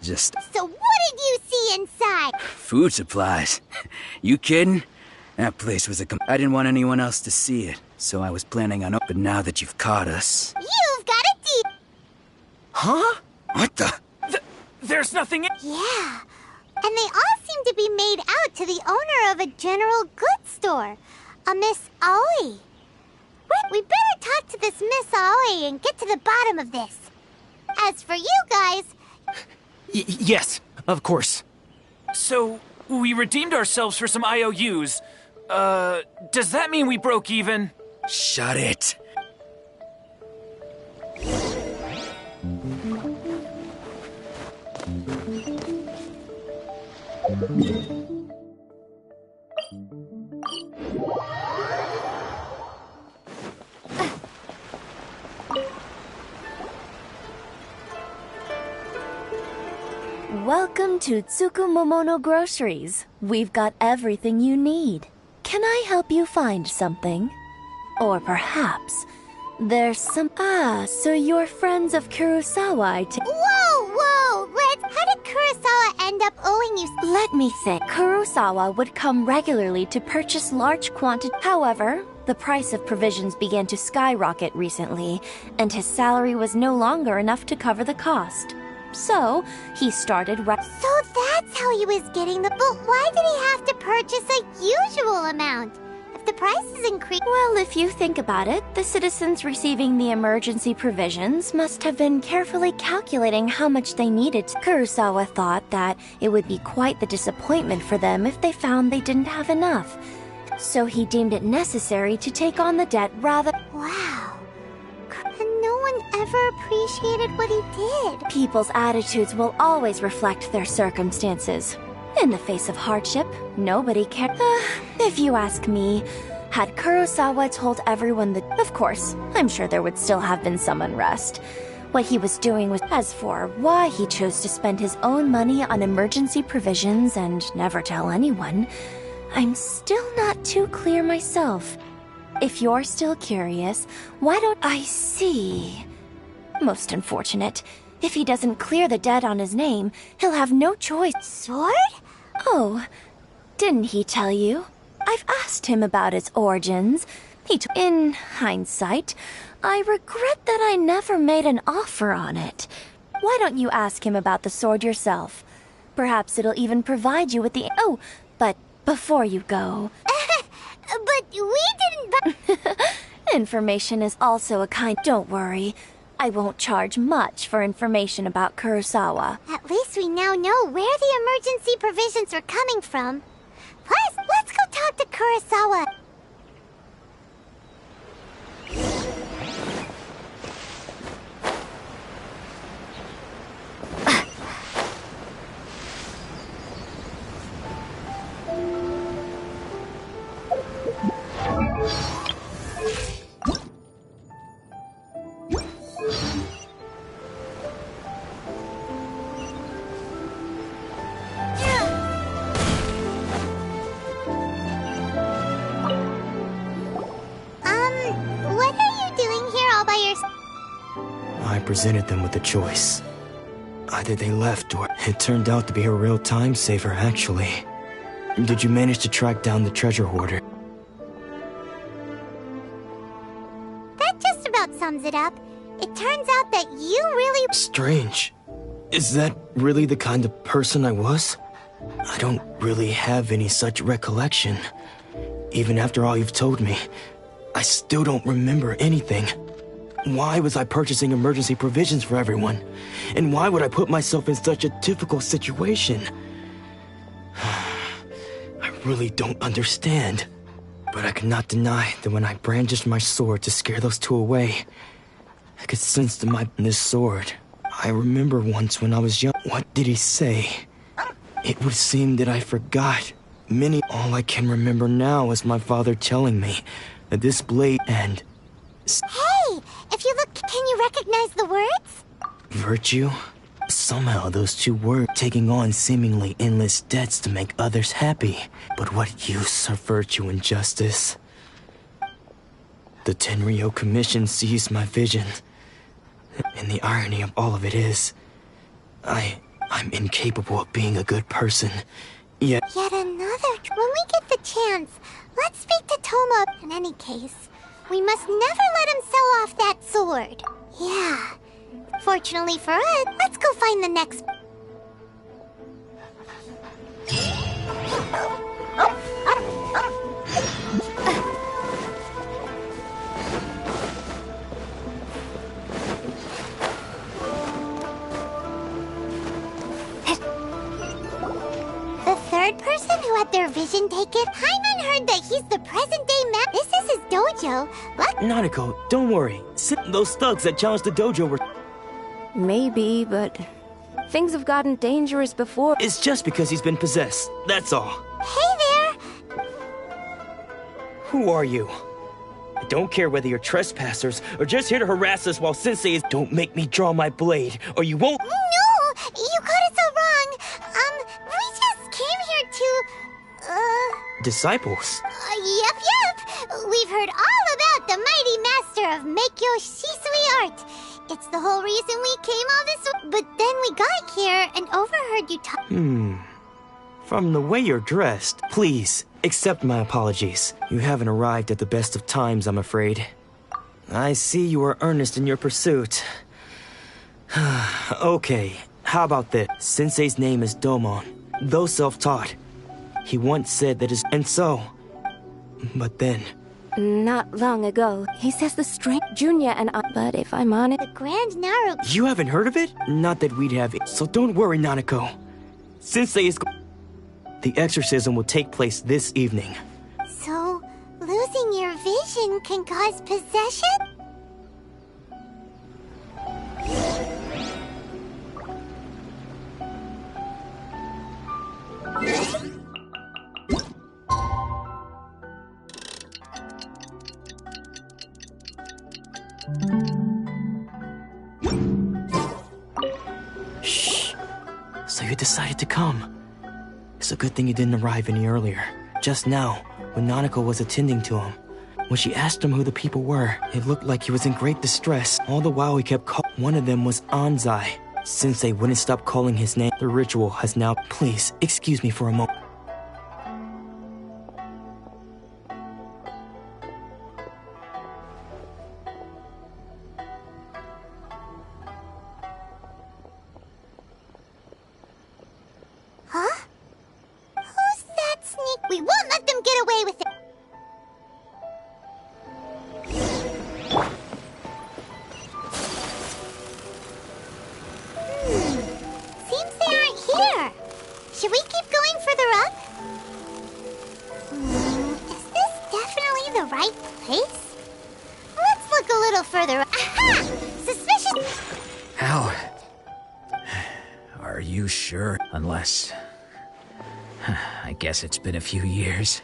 Just... So what did you see inside? food supplies. You kidding? That place was I didn't want anyone else to see it, so I was planning on... But now that you've caught us... You've got a deep... Huh? What the... There's nothing in... Yeah. And they all seem to be made out to the owner of a general goods store. A Miss Aoi. We better talk to this Miss Aoi and get to the bottom of this. As for you guys... Yes, of course. So, we redeemed ourselves for some IOUs. Does that mean we broke even? Shut it. Welcome to Tsukumomono Groceries. We've got everything you need. Can I help you find something? Or perhaps there's some... Ah, so you're friends of Kurosawa, Whoa! How did Kurosawa end up owing you... Let me think. Kurosawa would come regularly to purchase large quantities. However, the price of provisions began to skyrocket recently, and his salary was no longer enough to cover the cost. So, he started... So that's how he was getting the... But why did he have to purchase a usual amount? If the prices increase... Well, if you think about it, the citizens receiving the emergency provisions must have been carefully calculating how much they needed. Kurosawa thought that it would be quite the disappointment for them if they found they didn't have enough. So he deemed it necessary to take on the debt rather... Wow. And no one ever appreciated what he did. People's attitudes will always reflect their circumstances. In the face of hardship, nobody cared. If you ask me, had Kurosawa told everyone that... Of course, I'm sure there would still have been some unrest. What he was doing was... As for why he chose to spend his own money on emergency provisions and never tell anyone, I'm still not too clear myself. If you're still curious, why don't... I see. Most unfortunate. If he doesn't clear the debt on his name, he'll have no choice. Sword? Oh, didn't he tell you? I've asked him about its origins. In hindsight, I regret that I never made an offer on it. Why don't you ask him about the sword yourself? Perhaps it'll even provide you with the... Oh, but before you go... But we didn't... Information is also a kind... Don't worry. I won't charge much for information about Kurosawa. At least we now know where the emergency provisions are coming from. Plus, let's go talk to Kurosawa. What are you doing here all by yourself? I presented them with a choice. Either they left or it turned out to be a real time saver, actually. Did you manage to track down the treasure hoarder? That just about sums it up. It turns out that you really... Strange. Is that really the kind of person I was? I don't really have any such recollection. Even after all you've told me, I still don't remember anything. Why was I purchasing emergency provisions for everyone? And why would I put myself in such a difficult situation? I really don't understand. But I cannot deny that when I brandished my sword to scare those two away, I could sense this sword. I remember once when I was young. What did he say? It would seem that I forgot many. All I can remember now is my father telling me that this blade and... Hey! If you look, can you recognize the words? Virtue? Somehow those two were taking on seemingly endless debts to make others happy. But what use of virtue and justice? The Tenryo Commission sees my vision. And the irony of all of it is, I'm incapable of being a good person. Yet another. When we get the chance, let's speak to Toma. In any case, we must never let him sell off that sword. Yeah. Fortunately for us, let's go find the next. The third person who had their vision taken? Paimon heard that he's the present-day man. This is his dojo. Nanako, don't worry. Those thugs that challenged the dojo were... Maybe, but things have gotten dangerous before. It's just because he's been possessed, that's all. Hey there! Who are you? I don't care whether you're trespassers or just here to harass us while Sensei is... Don't make me draw my blade, or you won't... No! You got it so wrong. We just came here to... Disciples? Yep. We've heard all about the mighty master of Meikyo Shisui art. It's the whole reason we came all this way. But then we got here and overheard you talk. From the way you're dressed, please, accept my apologies. You haven't arrived at the best of times, I'm afraid. I see you are earnest in your pursuit. Okay, how about this? Sensei's name is Domon, though self-taught. He once said that his... And so... But then... Not long ago, he says the strength Junya and I... But if I'm honest... The Grand Naru... You haven't heard of it? Not that we'd have it. So don't worry, Nanako. Sensei is... The exorcism will take place this evening. So, losing your vision can cause possession? Shh. So you decided to come. It's a good thing you didn't arrive any earlier. Just now, when Nanako was attending to him, when she asked him who the people were, it looked like he was in great distress. All the while he kept calling. One of them was Anzai. Sensei wouldn't stop calling his name. The ritual has now... Please, excuse me for a moment. Huh? Who's that sneak? We won't let them get away with it. Seems they aren't here. Should we keep going further up? Is this definitely the right place? Let's look a little further. Aha! Suspicious. How? Are you sure? Unless... I guess it's been a few years.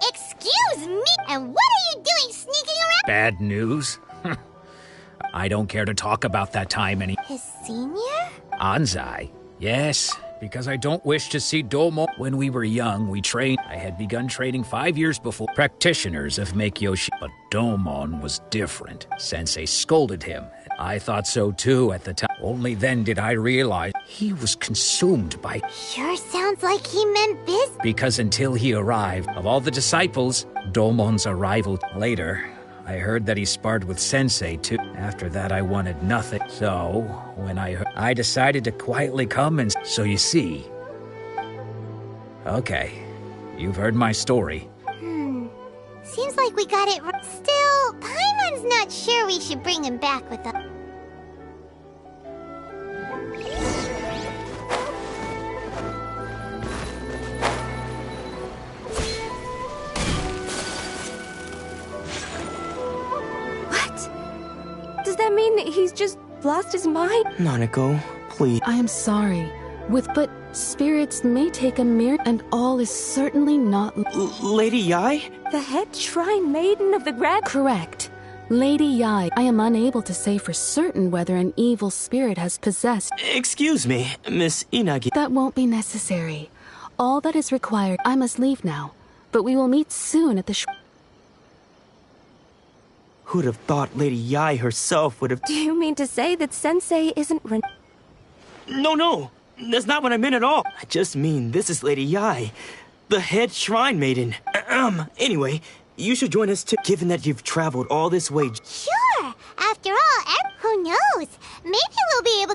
Excuse me? And what are you doing sneaking around? Bad news? I don't care to talk about that time any... His senior? Anzai? Yes, because I don't wish to see Domo. When we were young, we trained. I had begun training 5 years before practitioners of Meikyoshi. But Domon was different. Sensei scolded him. I thought so too at the time. Only then did I realize he was consumed by... Sure sounds like he meant business. Because until he arrived, of all the disciples, Domon's arrival later, I heard that he sparred with Sensei too. After that, I wanted nothing. So, when I decided to quietly come and... So you see... Okay, you've heard my story. Seems like we got it right. Still, Paimon's not sure we should bring him back with us. What? Does that mean he's just lost his mind? Nanako, please. I am sorry. But spirits may take a mirror, and all is certainly not... Lady Yai? The head shrine maiden of the Grand... Correct. Lady Yai, I am unable to say for certain whether an evil spirit has possessed. Excuse me, Miss Inagi. That won't be necessary. All that is required. I must leave now, but we will meet soon at the Who'd have thought Lady Yai herself would have... Do you mean to say that Sensei isn't No, that's not what I meant at all. I just mean this is Lady Yai, the head shrine maiden. Anyway, you should join us too, given that you've traveled all this way. Sure! After all, who knows? Maybe we'll be able...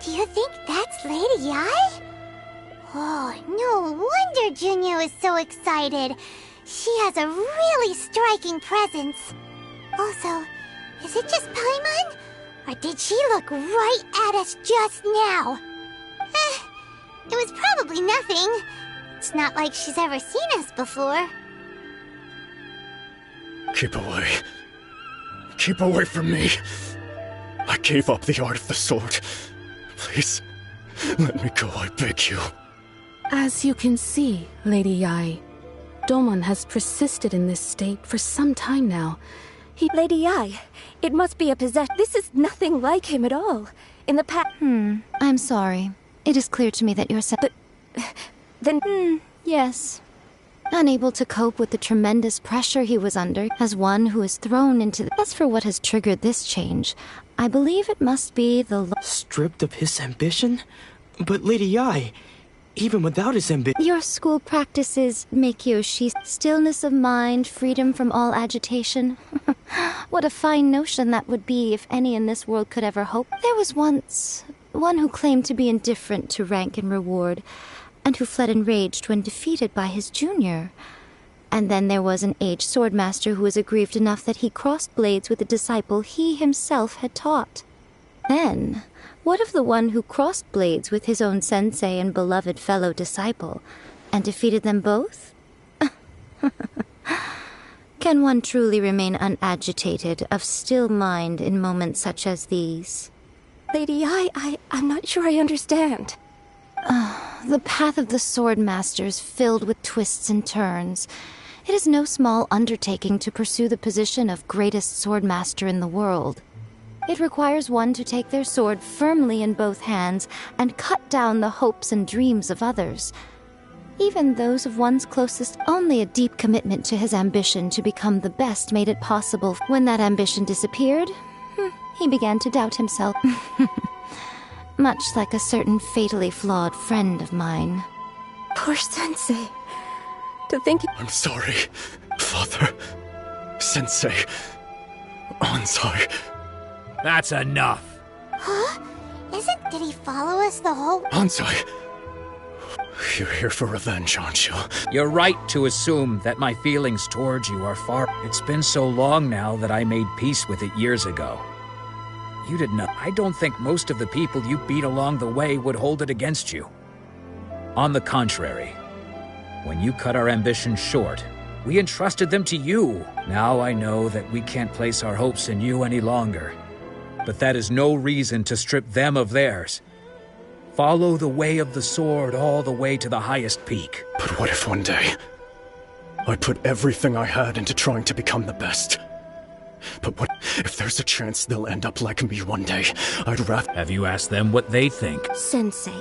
Do you think that's Lady Yai? Oh, no wonder Junya is so excited. She has a really striking presence. Also, is it just Paimon? Or did she look right at us just now? It was probably nothing. It's not like she's ever seen us before. Keep away. Keep away from me. I gave up the art of the sword. Please, let me go, I beg you. As you can see, Lady Yai, Domon has persisted in this state for some time now. Lady Yai, it must be a possession. This is nothing like him at all. In the past... I'm sorry. It is clear to me that you're Then... Yes. Unable to cope with the tremendous pressure he was under, as one who is thrown into the... As for what has triggered this change, I believe it must be the... Stripped of his ambition? But Lady Yai, even without his ambition... Your school practices make Yoshi's stillness of mind, freedom from all agitation. What a fine notion that would be if any in this world could ever hope. There was once one who claimed to be indifferent to rank and reward, and who fled enraged when defeated by his junior. And then there was an aged swordmaster who was aggrieved enough that he crossed blades with a disciple he himself had taught. Then, what of the one who crossed blades with his own sensei and beloved fellow disciple, and defeated them both? Can one truly remain unagitated, of still mind in moments such as these? Lady Yai, I'm not sure I understand. The path of the swordmaster is filled with twists and turns. It is no small undertaking to pursue the position of greatest swordmaster in the world. It requires one to take their sword firmly in both hands and cut down the hopes and dreams of others. Even those of one's closest. Only a deep commitment to his ambition to become the best made it possible. When that ambition disappeared, he began to doubt himself. Much like a certain fatally flawed friend of mine. Poor Sensei. To think... I'm sorry, Father. Sensei. Onsai. That's enough. Huh? Did he follow us the whole... Onsai. You're here for revenge, aren't you? You're right to assume that my feelings towards you are far... It's been so long now that I made peace with it years ago. You didn't know. I don't think most of the people you beat along the way would hold it against you. On the contrary, when you cut our ambitions short, we entrusted them to you. Now I know that we can't place our hopes in you any longer. But that is no reason to strip them of theirs. Follow the way of the sword all the way to the highest peak. But what if one day I put everything I had into trying to become the best? But what if there's a chance they'll end up like me one day? I'd rather... Have you asked them what they think? Sensei,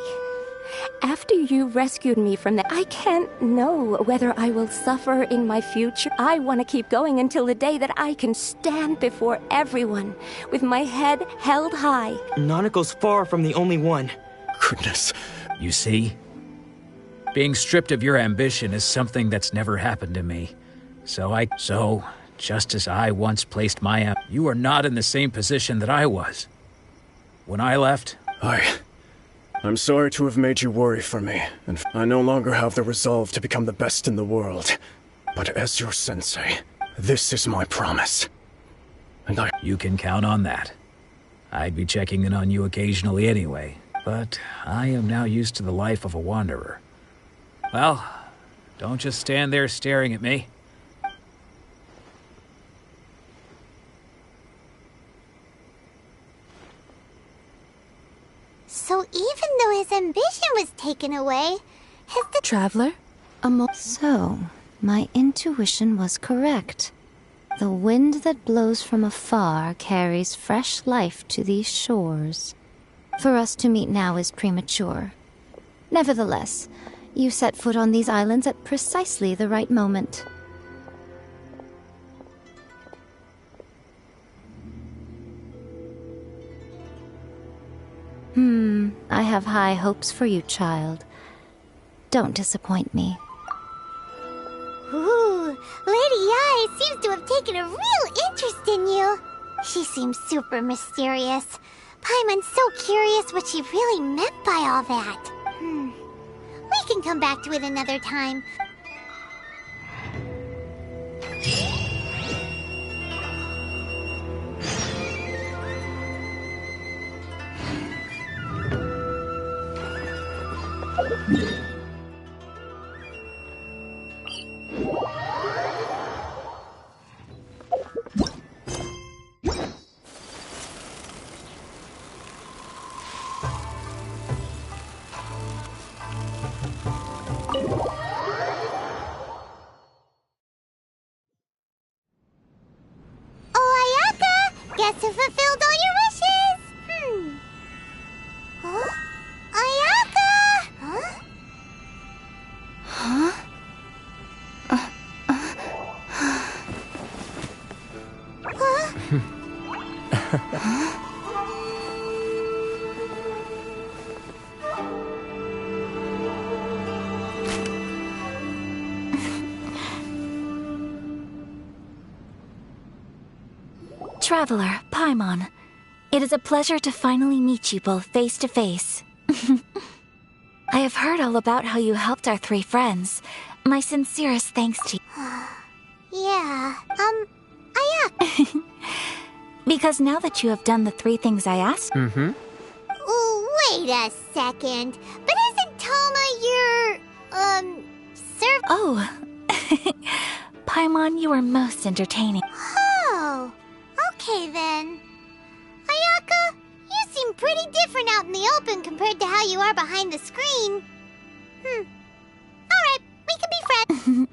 after you rescued me from that, I can't know whether I will suffer in my future. I want to keep going until the day that I can stand before everyone with my head held high. Nanako's far from the only one. Goodness. You see? Being stripped of your ambition is something that's never happened to me. So, just as I once placed my you are not in the same position that I was. When I left, I'm sorry to have made you worry for me, and I no longer have the resolve to become the best in the world. But as your sensei, this is my promise. And You can count on that. I'd be checking in on you occasionally anyway, but I am now used to the life of a wanderer. Well, don't just stand there staring at me. So even though his ambition was taken away, Traveler? So, my intuition was correct. The wind that blows from afar carries fresh life to these shores. For us to meet now is premature. Nevertheless, you set foot on these islands at precisely the right moment. I have high hopes for you, child. Don't disappoint me. Ooh, Lady Ai seems to have taken a real interest in you. She seems super mysterious. Paimon's so curious what she really meant by all that. We can come back to it another time. Guess who fulfilled all your wishes? Huh? Ayaka! Huh? Traveler, Paimon, it is a pleasure to finally meet you both face to face. I have heard all about how you helped our three friends. My sincerest thanks to you. Yeah, Ayaka. Because now that you have done the 3 things I asked... Oh, wait a second. But isn't Toma your, serv- Oh. Paimon, you are most entertaining. Oh, okay then. Ayaka, you seem pretty different out in the open compared to how you are behind the screen. Alright, we can be friends.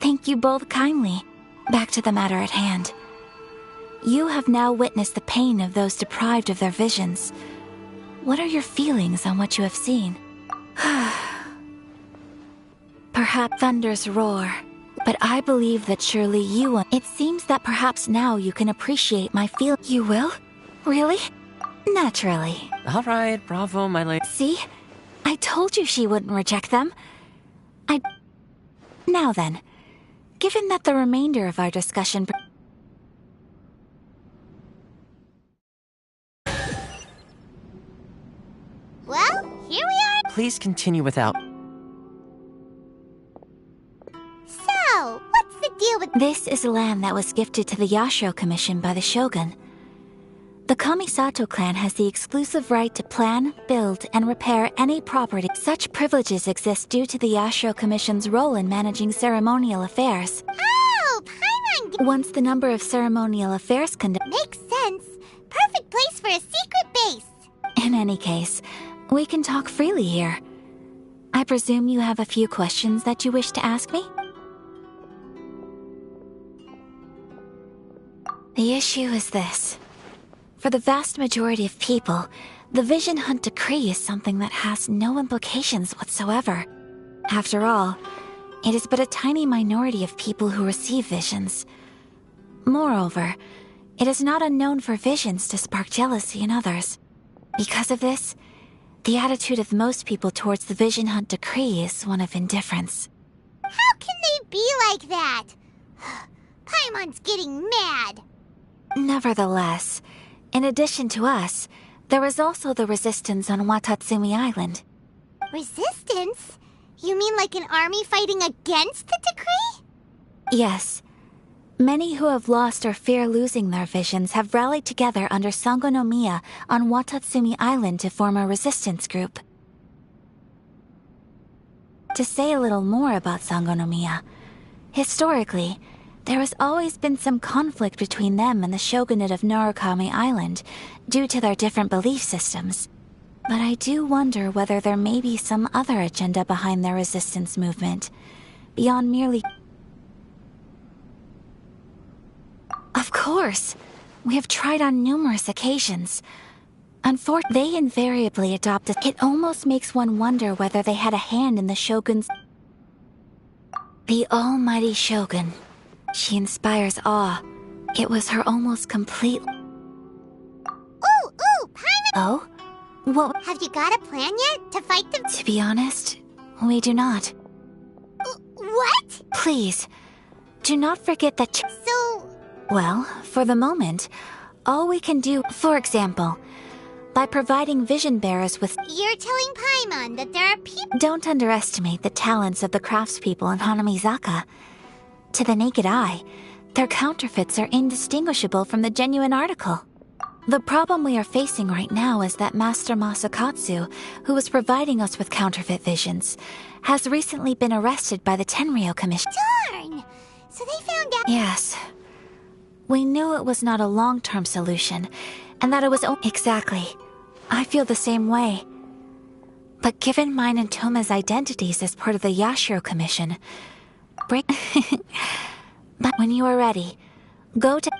Thank you both kindly. Back to the matter at hand. You have now witnessed the pain of those deprived of their visions. What are your feelings on what you have seen? Perhaps thunder's roar, but I believe that surely you will. It seems that perhaps now you can appreciate my feel. You will? Really? Naturally. Alright, bravo, my lady. See? I told you she wouldn't reject them. Now then, given that the remainder of our discussion... Well, here we are. Please continue without... So, what's the deal with... This is land that was gifted to the Yashiro Commission by the Shogun. The Kamisato clan has the exclusive right to plan, build, and repair any property. Such privileges exist due to the Yashiro Commission's role in managing ceremonial affairs. Oh, Paimon! Once the number of ceremonial affairs Makes sense. Perfect place for a secret base. In any case, we can talk freely here. I presume you have a few questions that you wish to ask me? The issue is this. For the vast majority of people, the Vision Hunt Decree is something that has no implications whatsoever. After all, it is but a tiny minority of people who receive visions. Moreover, it is not unknown for visions to spark jealousy in others. Because of this, the attitude of most people towards the Vision Hunt Decree is one of indifference. How can they be like that? Paimon's getting mad. Nevertheless, in addition to us, There was also the resistance on Watatsumi Island. Resistance? You mean like an army fighting against the decree? Yes. Many who have lost or fear losing their visions have rallied together under Sangonomiya on Watatsumi Island to form a resistance group. To say a little more about Sangonomiya, historically, there has always been some conflict between them and the shogunate of Narukami Island due to their different belief systems. But I do wonder whether there may be some other agenda behind their resistance movement, beyond merely... Of course! We have tried on numerous occasions. Unfortunately, they invariably adopt a... It almost makes one wonder whether they had a hand in the shogun's... The almighty shogun. She inspires awe. It was her almost complete... Ooh, Paimon! Oh? What? Have you got a plan yet to fight them? To be honest, we do not. What? Please, do not forget that... So... Well, for the moment, all we can do, for example, by providing vision bearers with... You're telling Paimon that there are people... Don't underestimate the talents of the craftspeople in Hanamizaka. To the naked eye, their counterfeits are indistinguishable from the genuine article. The problem we are facing right now is that Master Masakatsu, who was providing us with counterfeit visions, has recently been arrested by the Tenryo Commission. Darn! So they found out... Yes. We knew it was not a long-term solution, and that it was... Exactly. I feel the same way. But given mine and Toma's identities as part of the Yashiro Commission... But when you are ready, go to...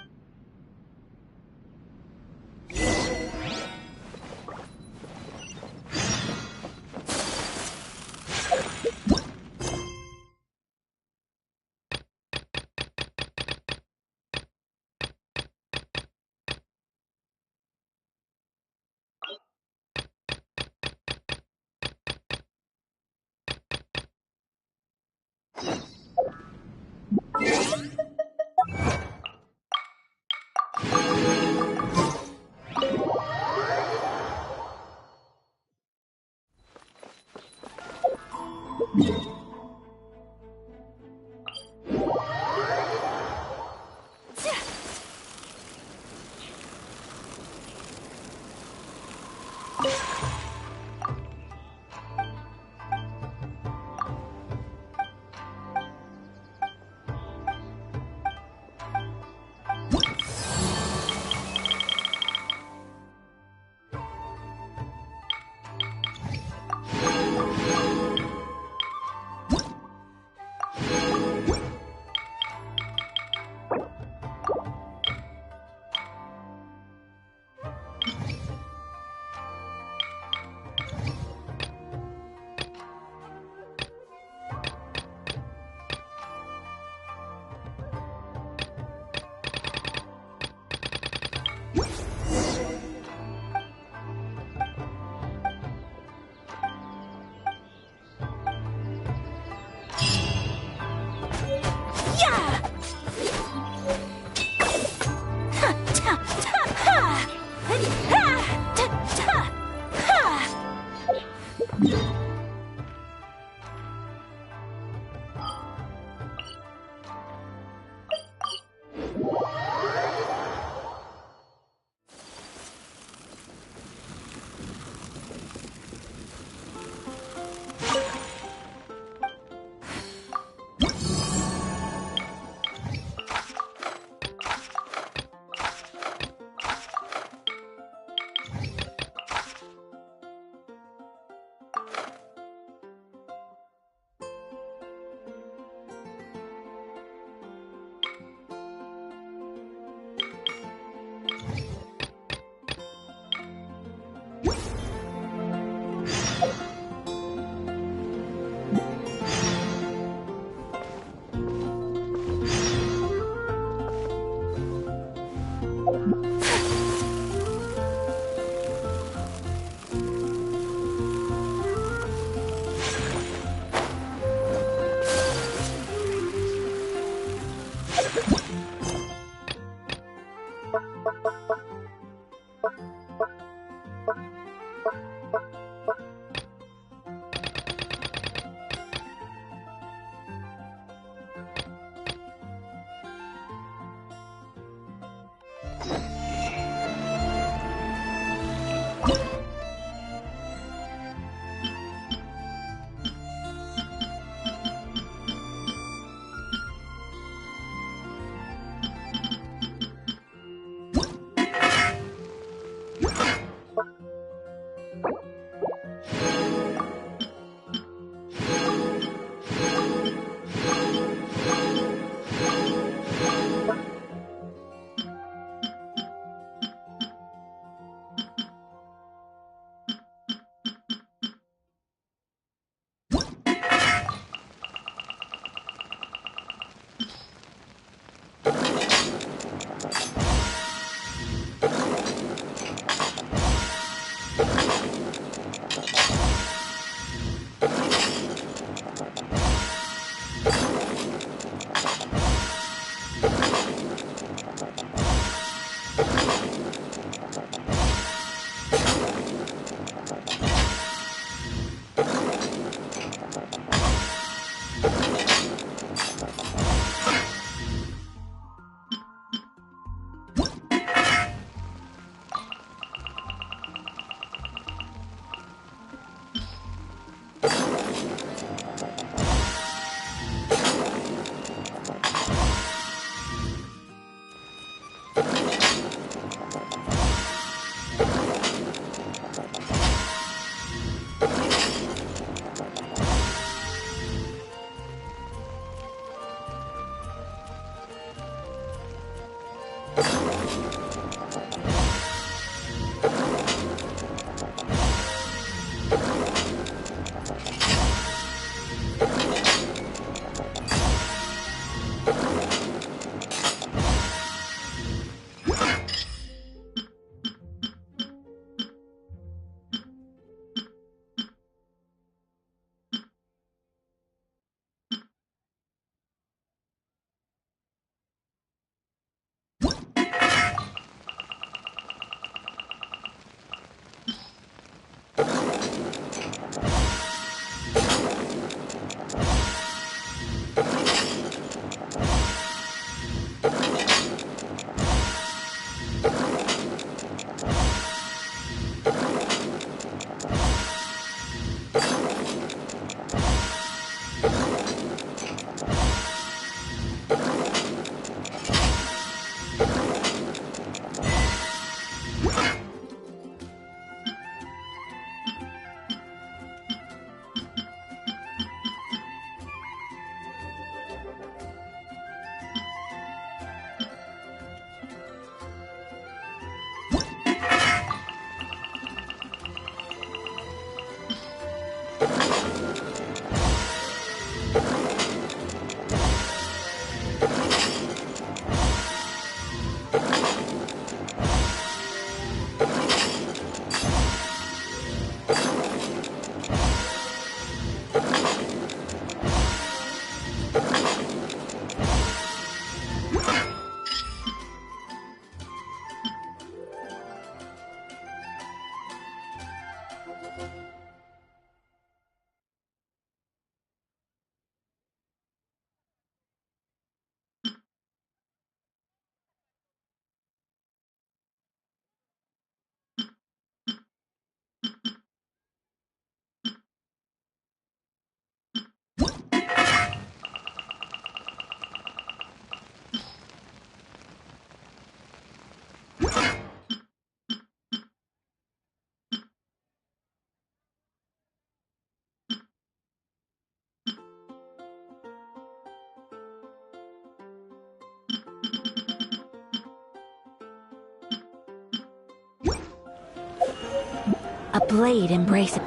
A blade embraces...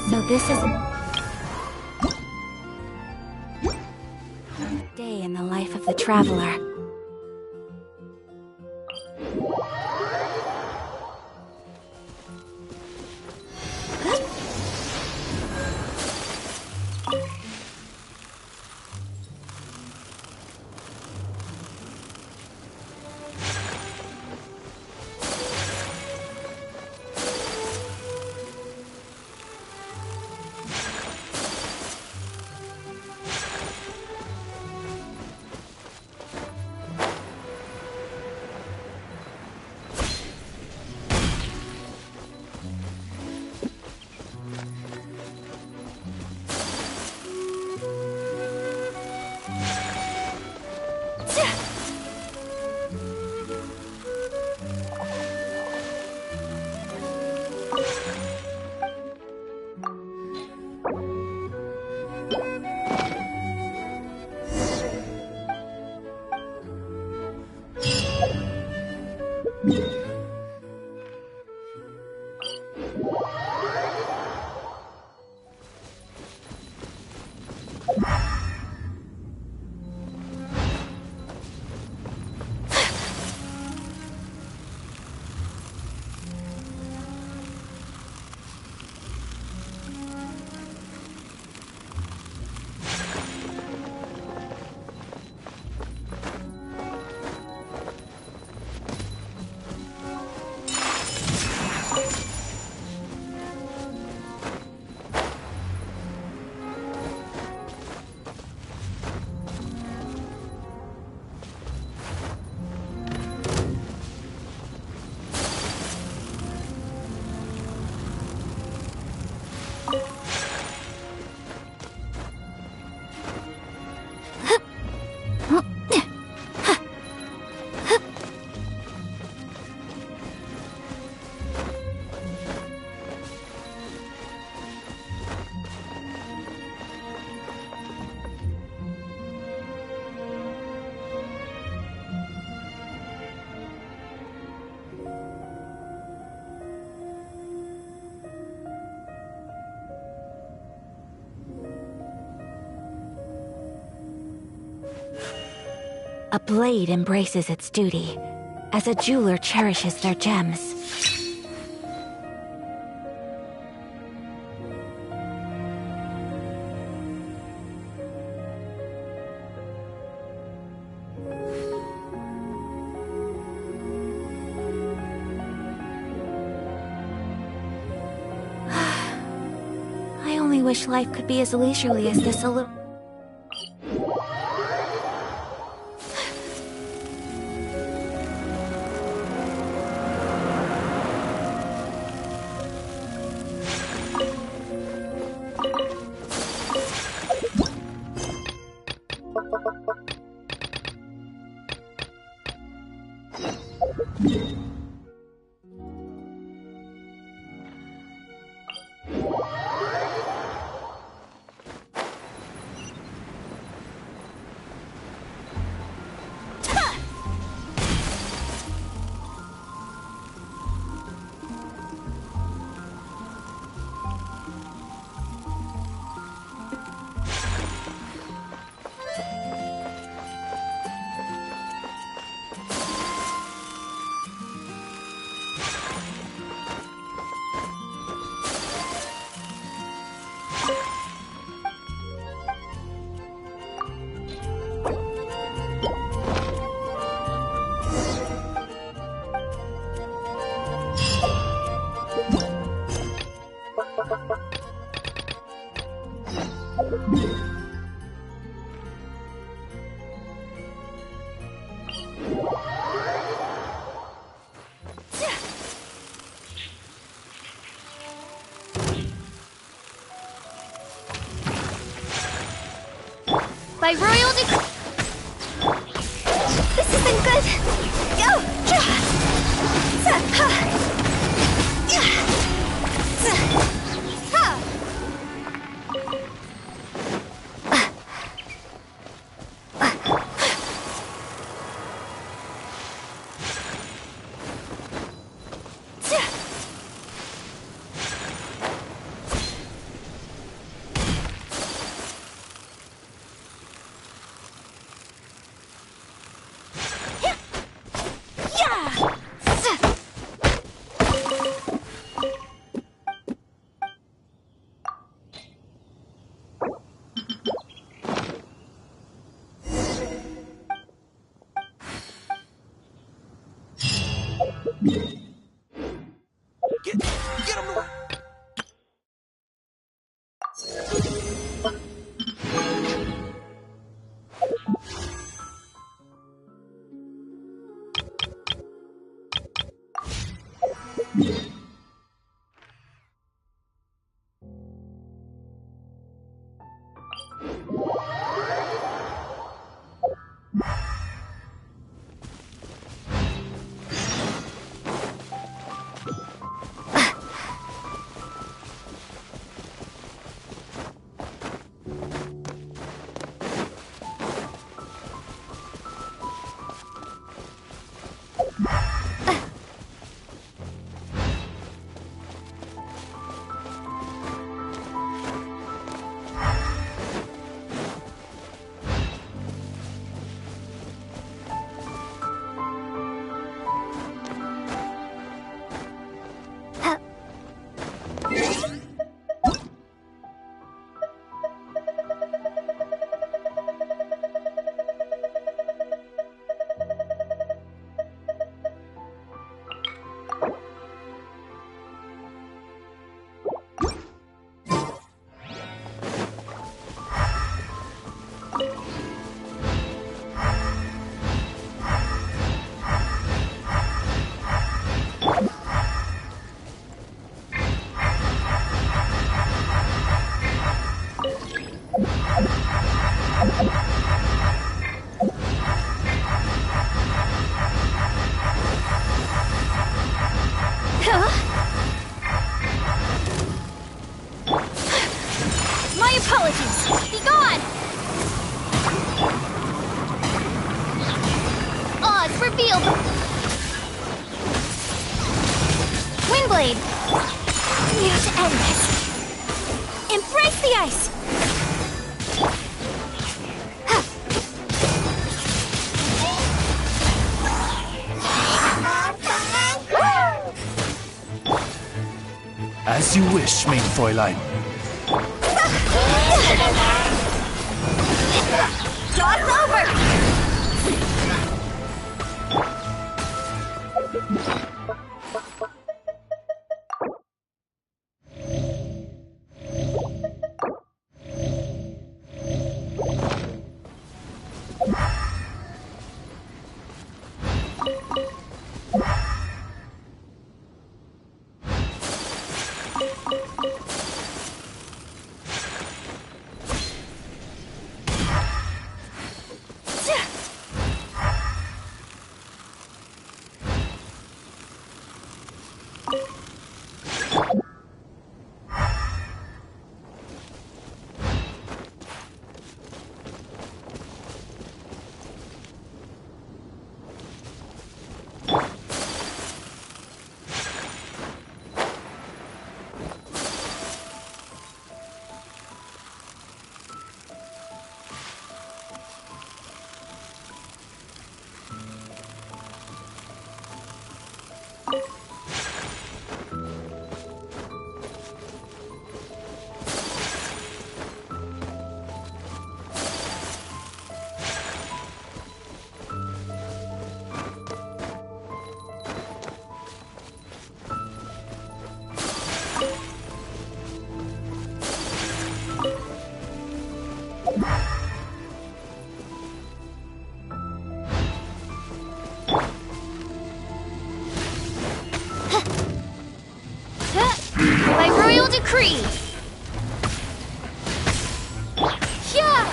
So this is... day in the life of the traveler. A blade embraces its duty, as a jeweler cherishes their gems. I only wish life could be as leisurely as this a little... By royal this isn't good! Go! My apologies! Be gone! Odds revealed! Windblade! We have to end this! Embrace the ice! As you wish, main Fräulein. Jaw's over! decree! Yeah!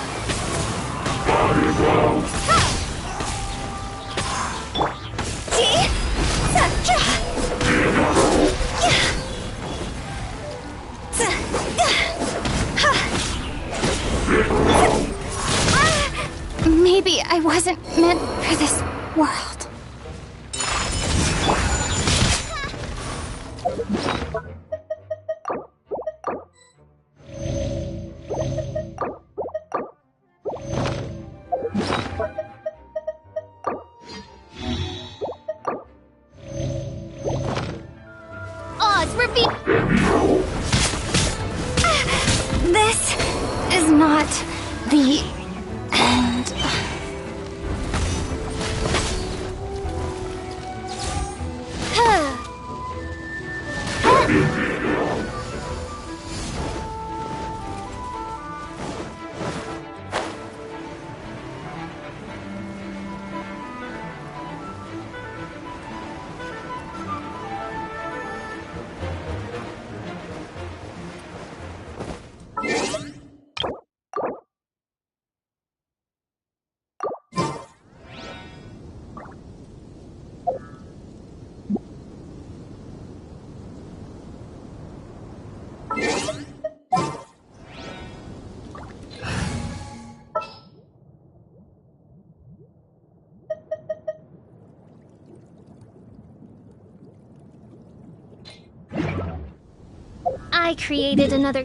Maybe I wasn't meant for this world. Odds repeat. This is not the end. I created another...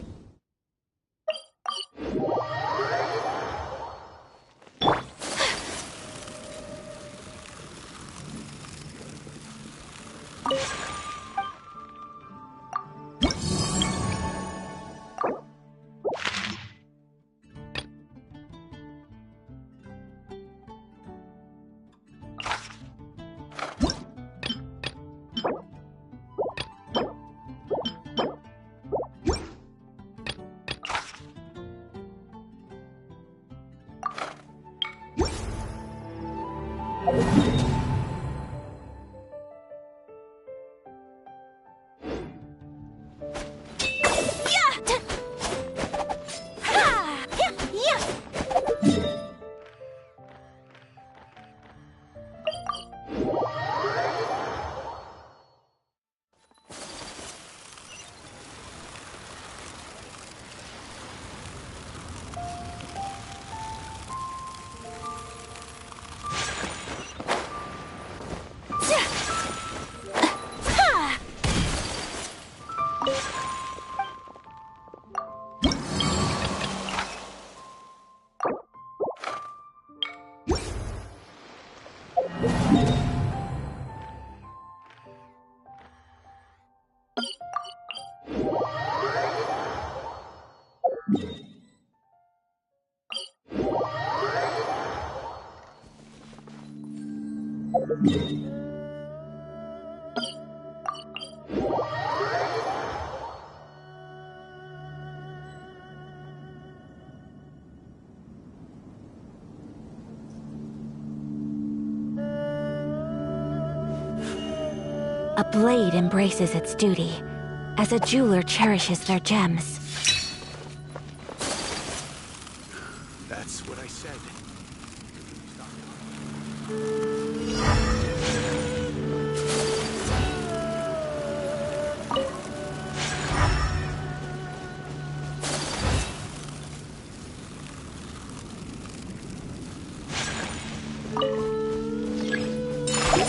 A blade embraces its duty, as a jeweler cherishes their gems. That's what I said.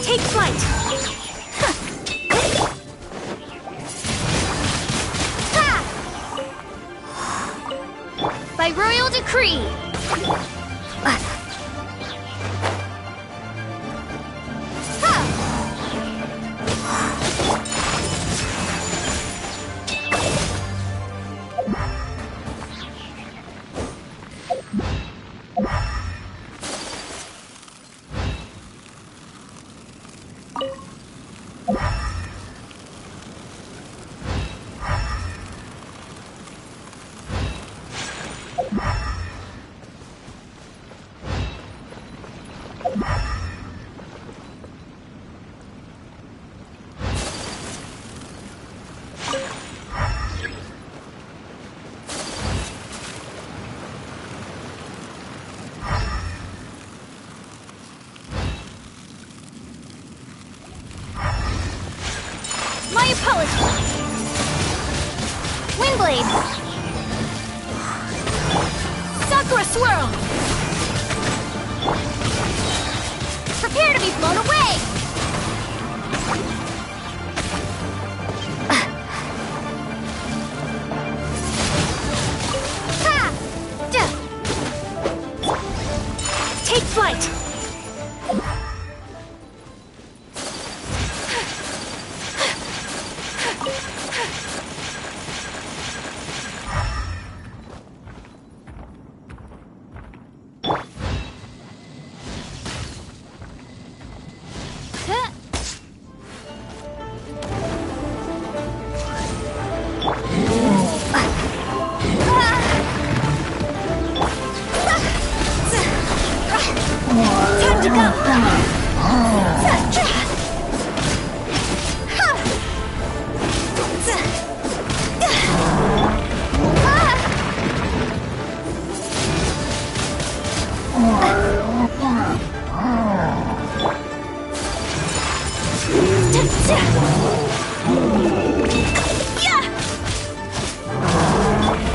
Take flight! By royal decree! Windblade! Sakura Swirl! Prepare to be blown away! Ha! Take flight! Time to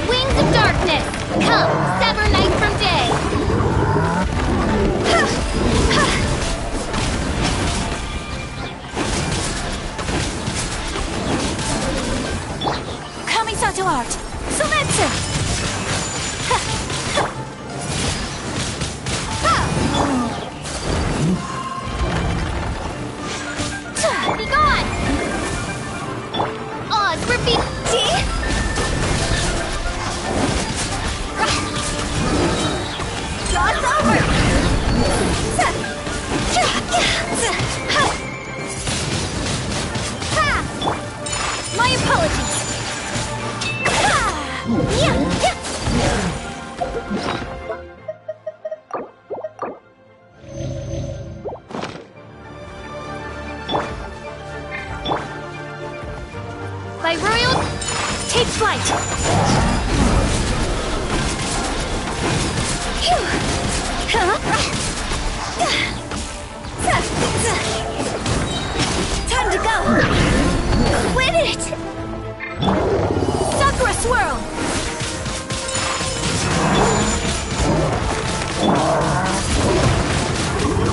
Wings of darkness, come, sever night from day. Kamisato art, Sometsu! Be gone! Oz, repeat! Jaw's over! My apologies! By royal, take flight! Time to go! Quit it! Sakura Swirl!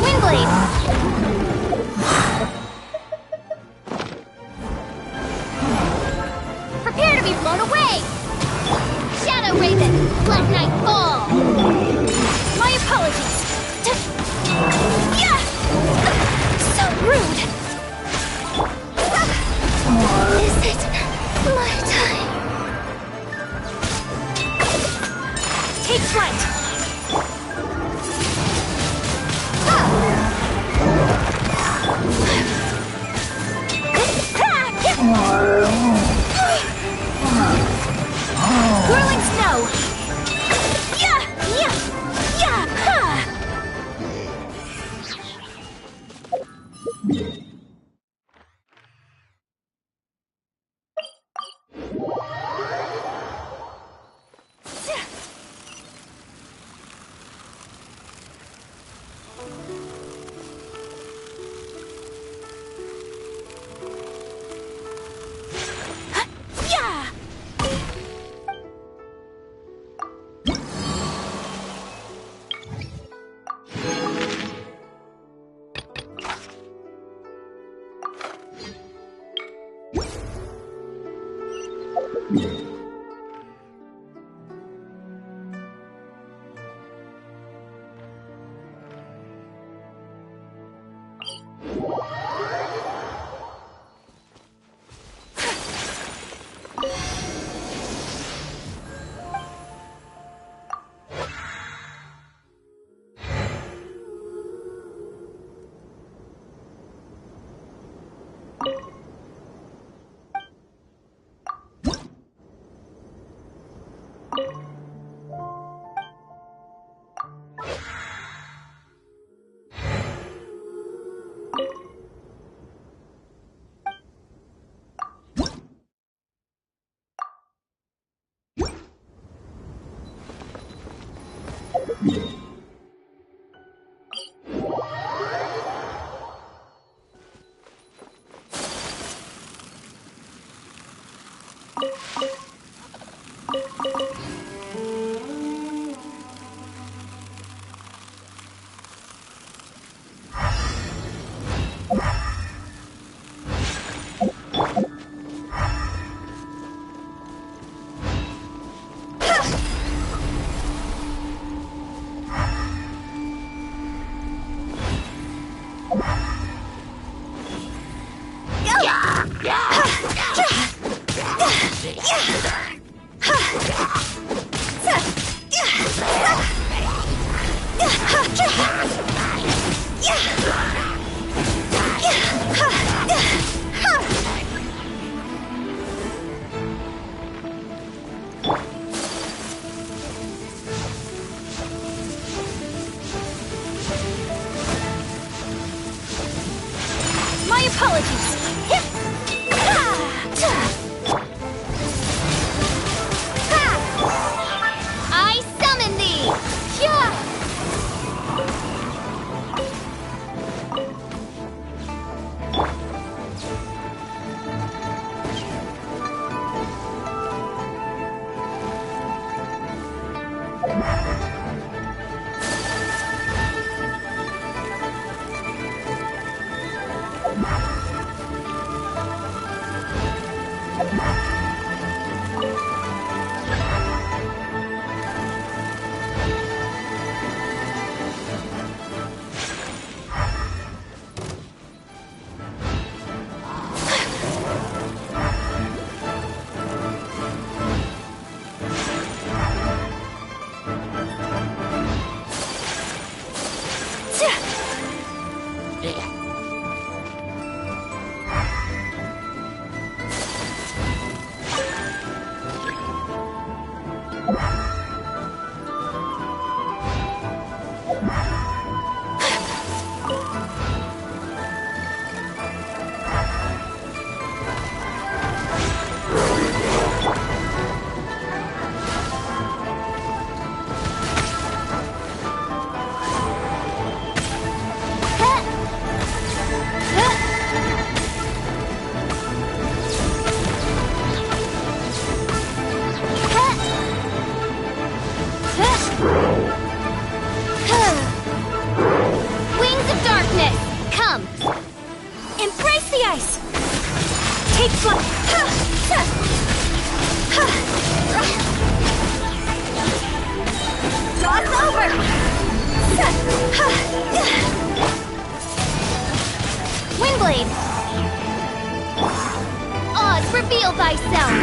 Windblade! Prepare to be blown away! Shadow Raven, let night fall! My apologies! So rude! Is it my time? Take flight! Whirling snow! My apologies. I summon thee. Wings of darkness, come! Embrace the ice! Take flight! Toss over! Windblade! Oz, reveal thyself!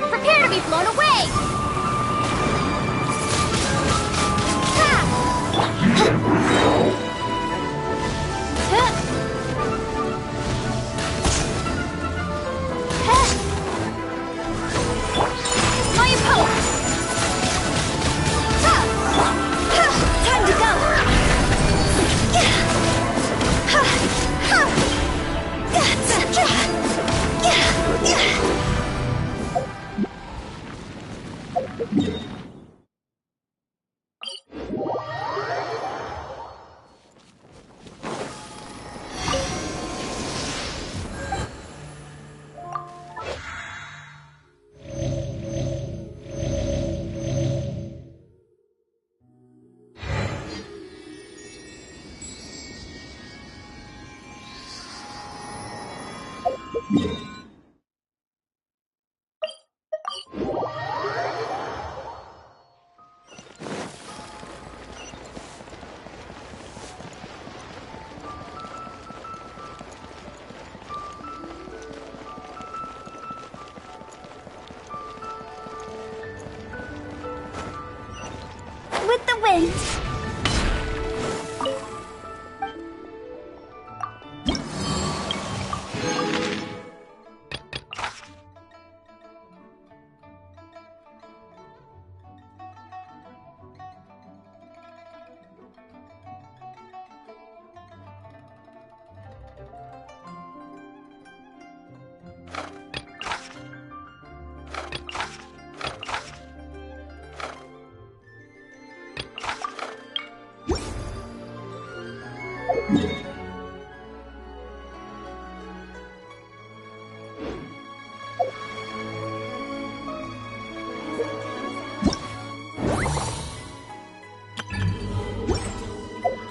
Prepare to be blown away! My opponent! Time to go! end.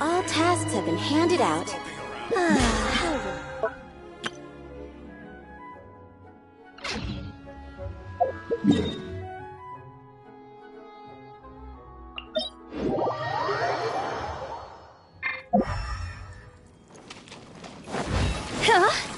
All tasks have been handed out. Huh?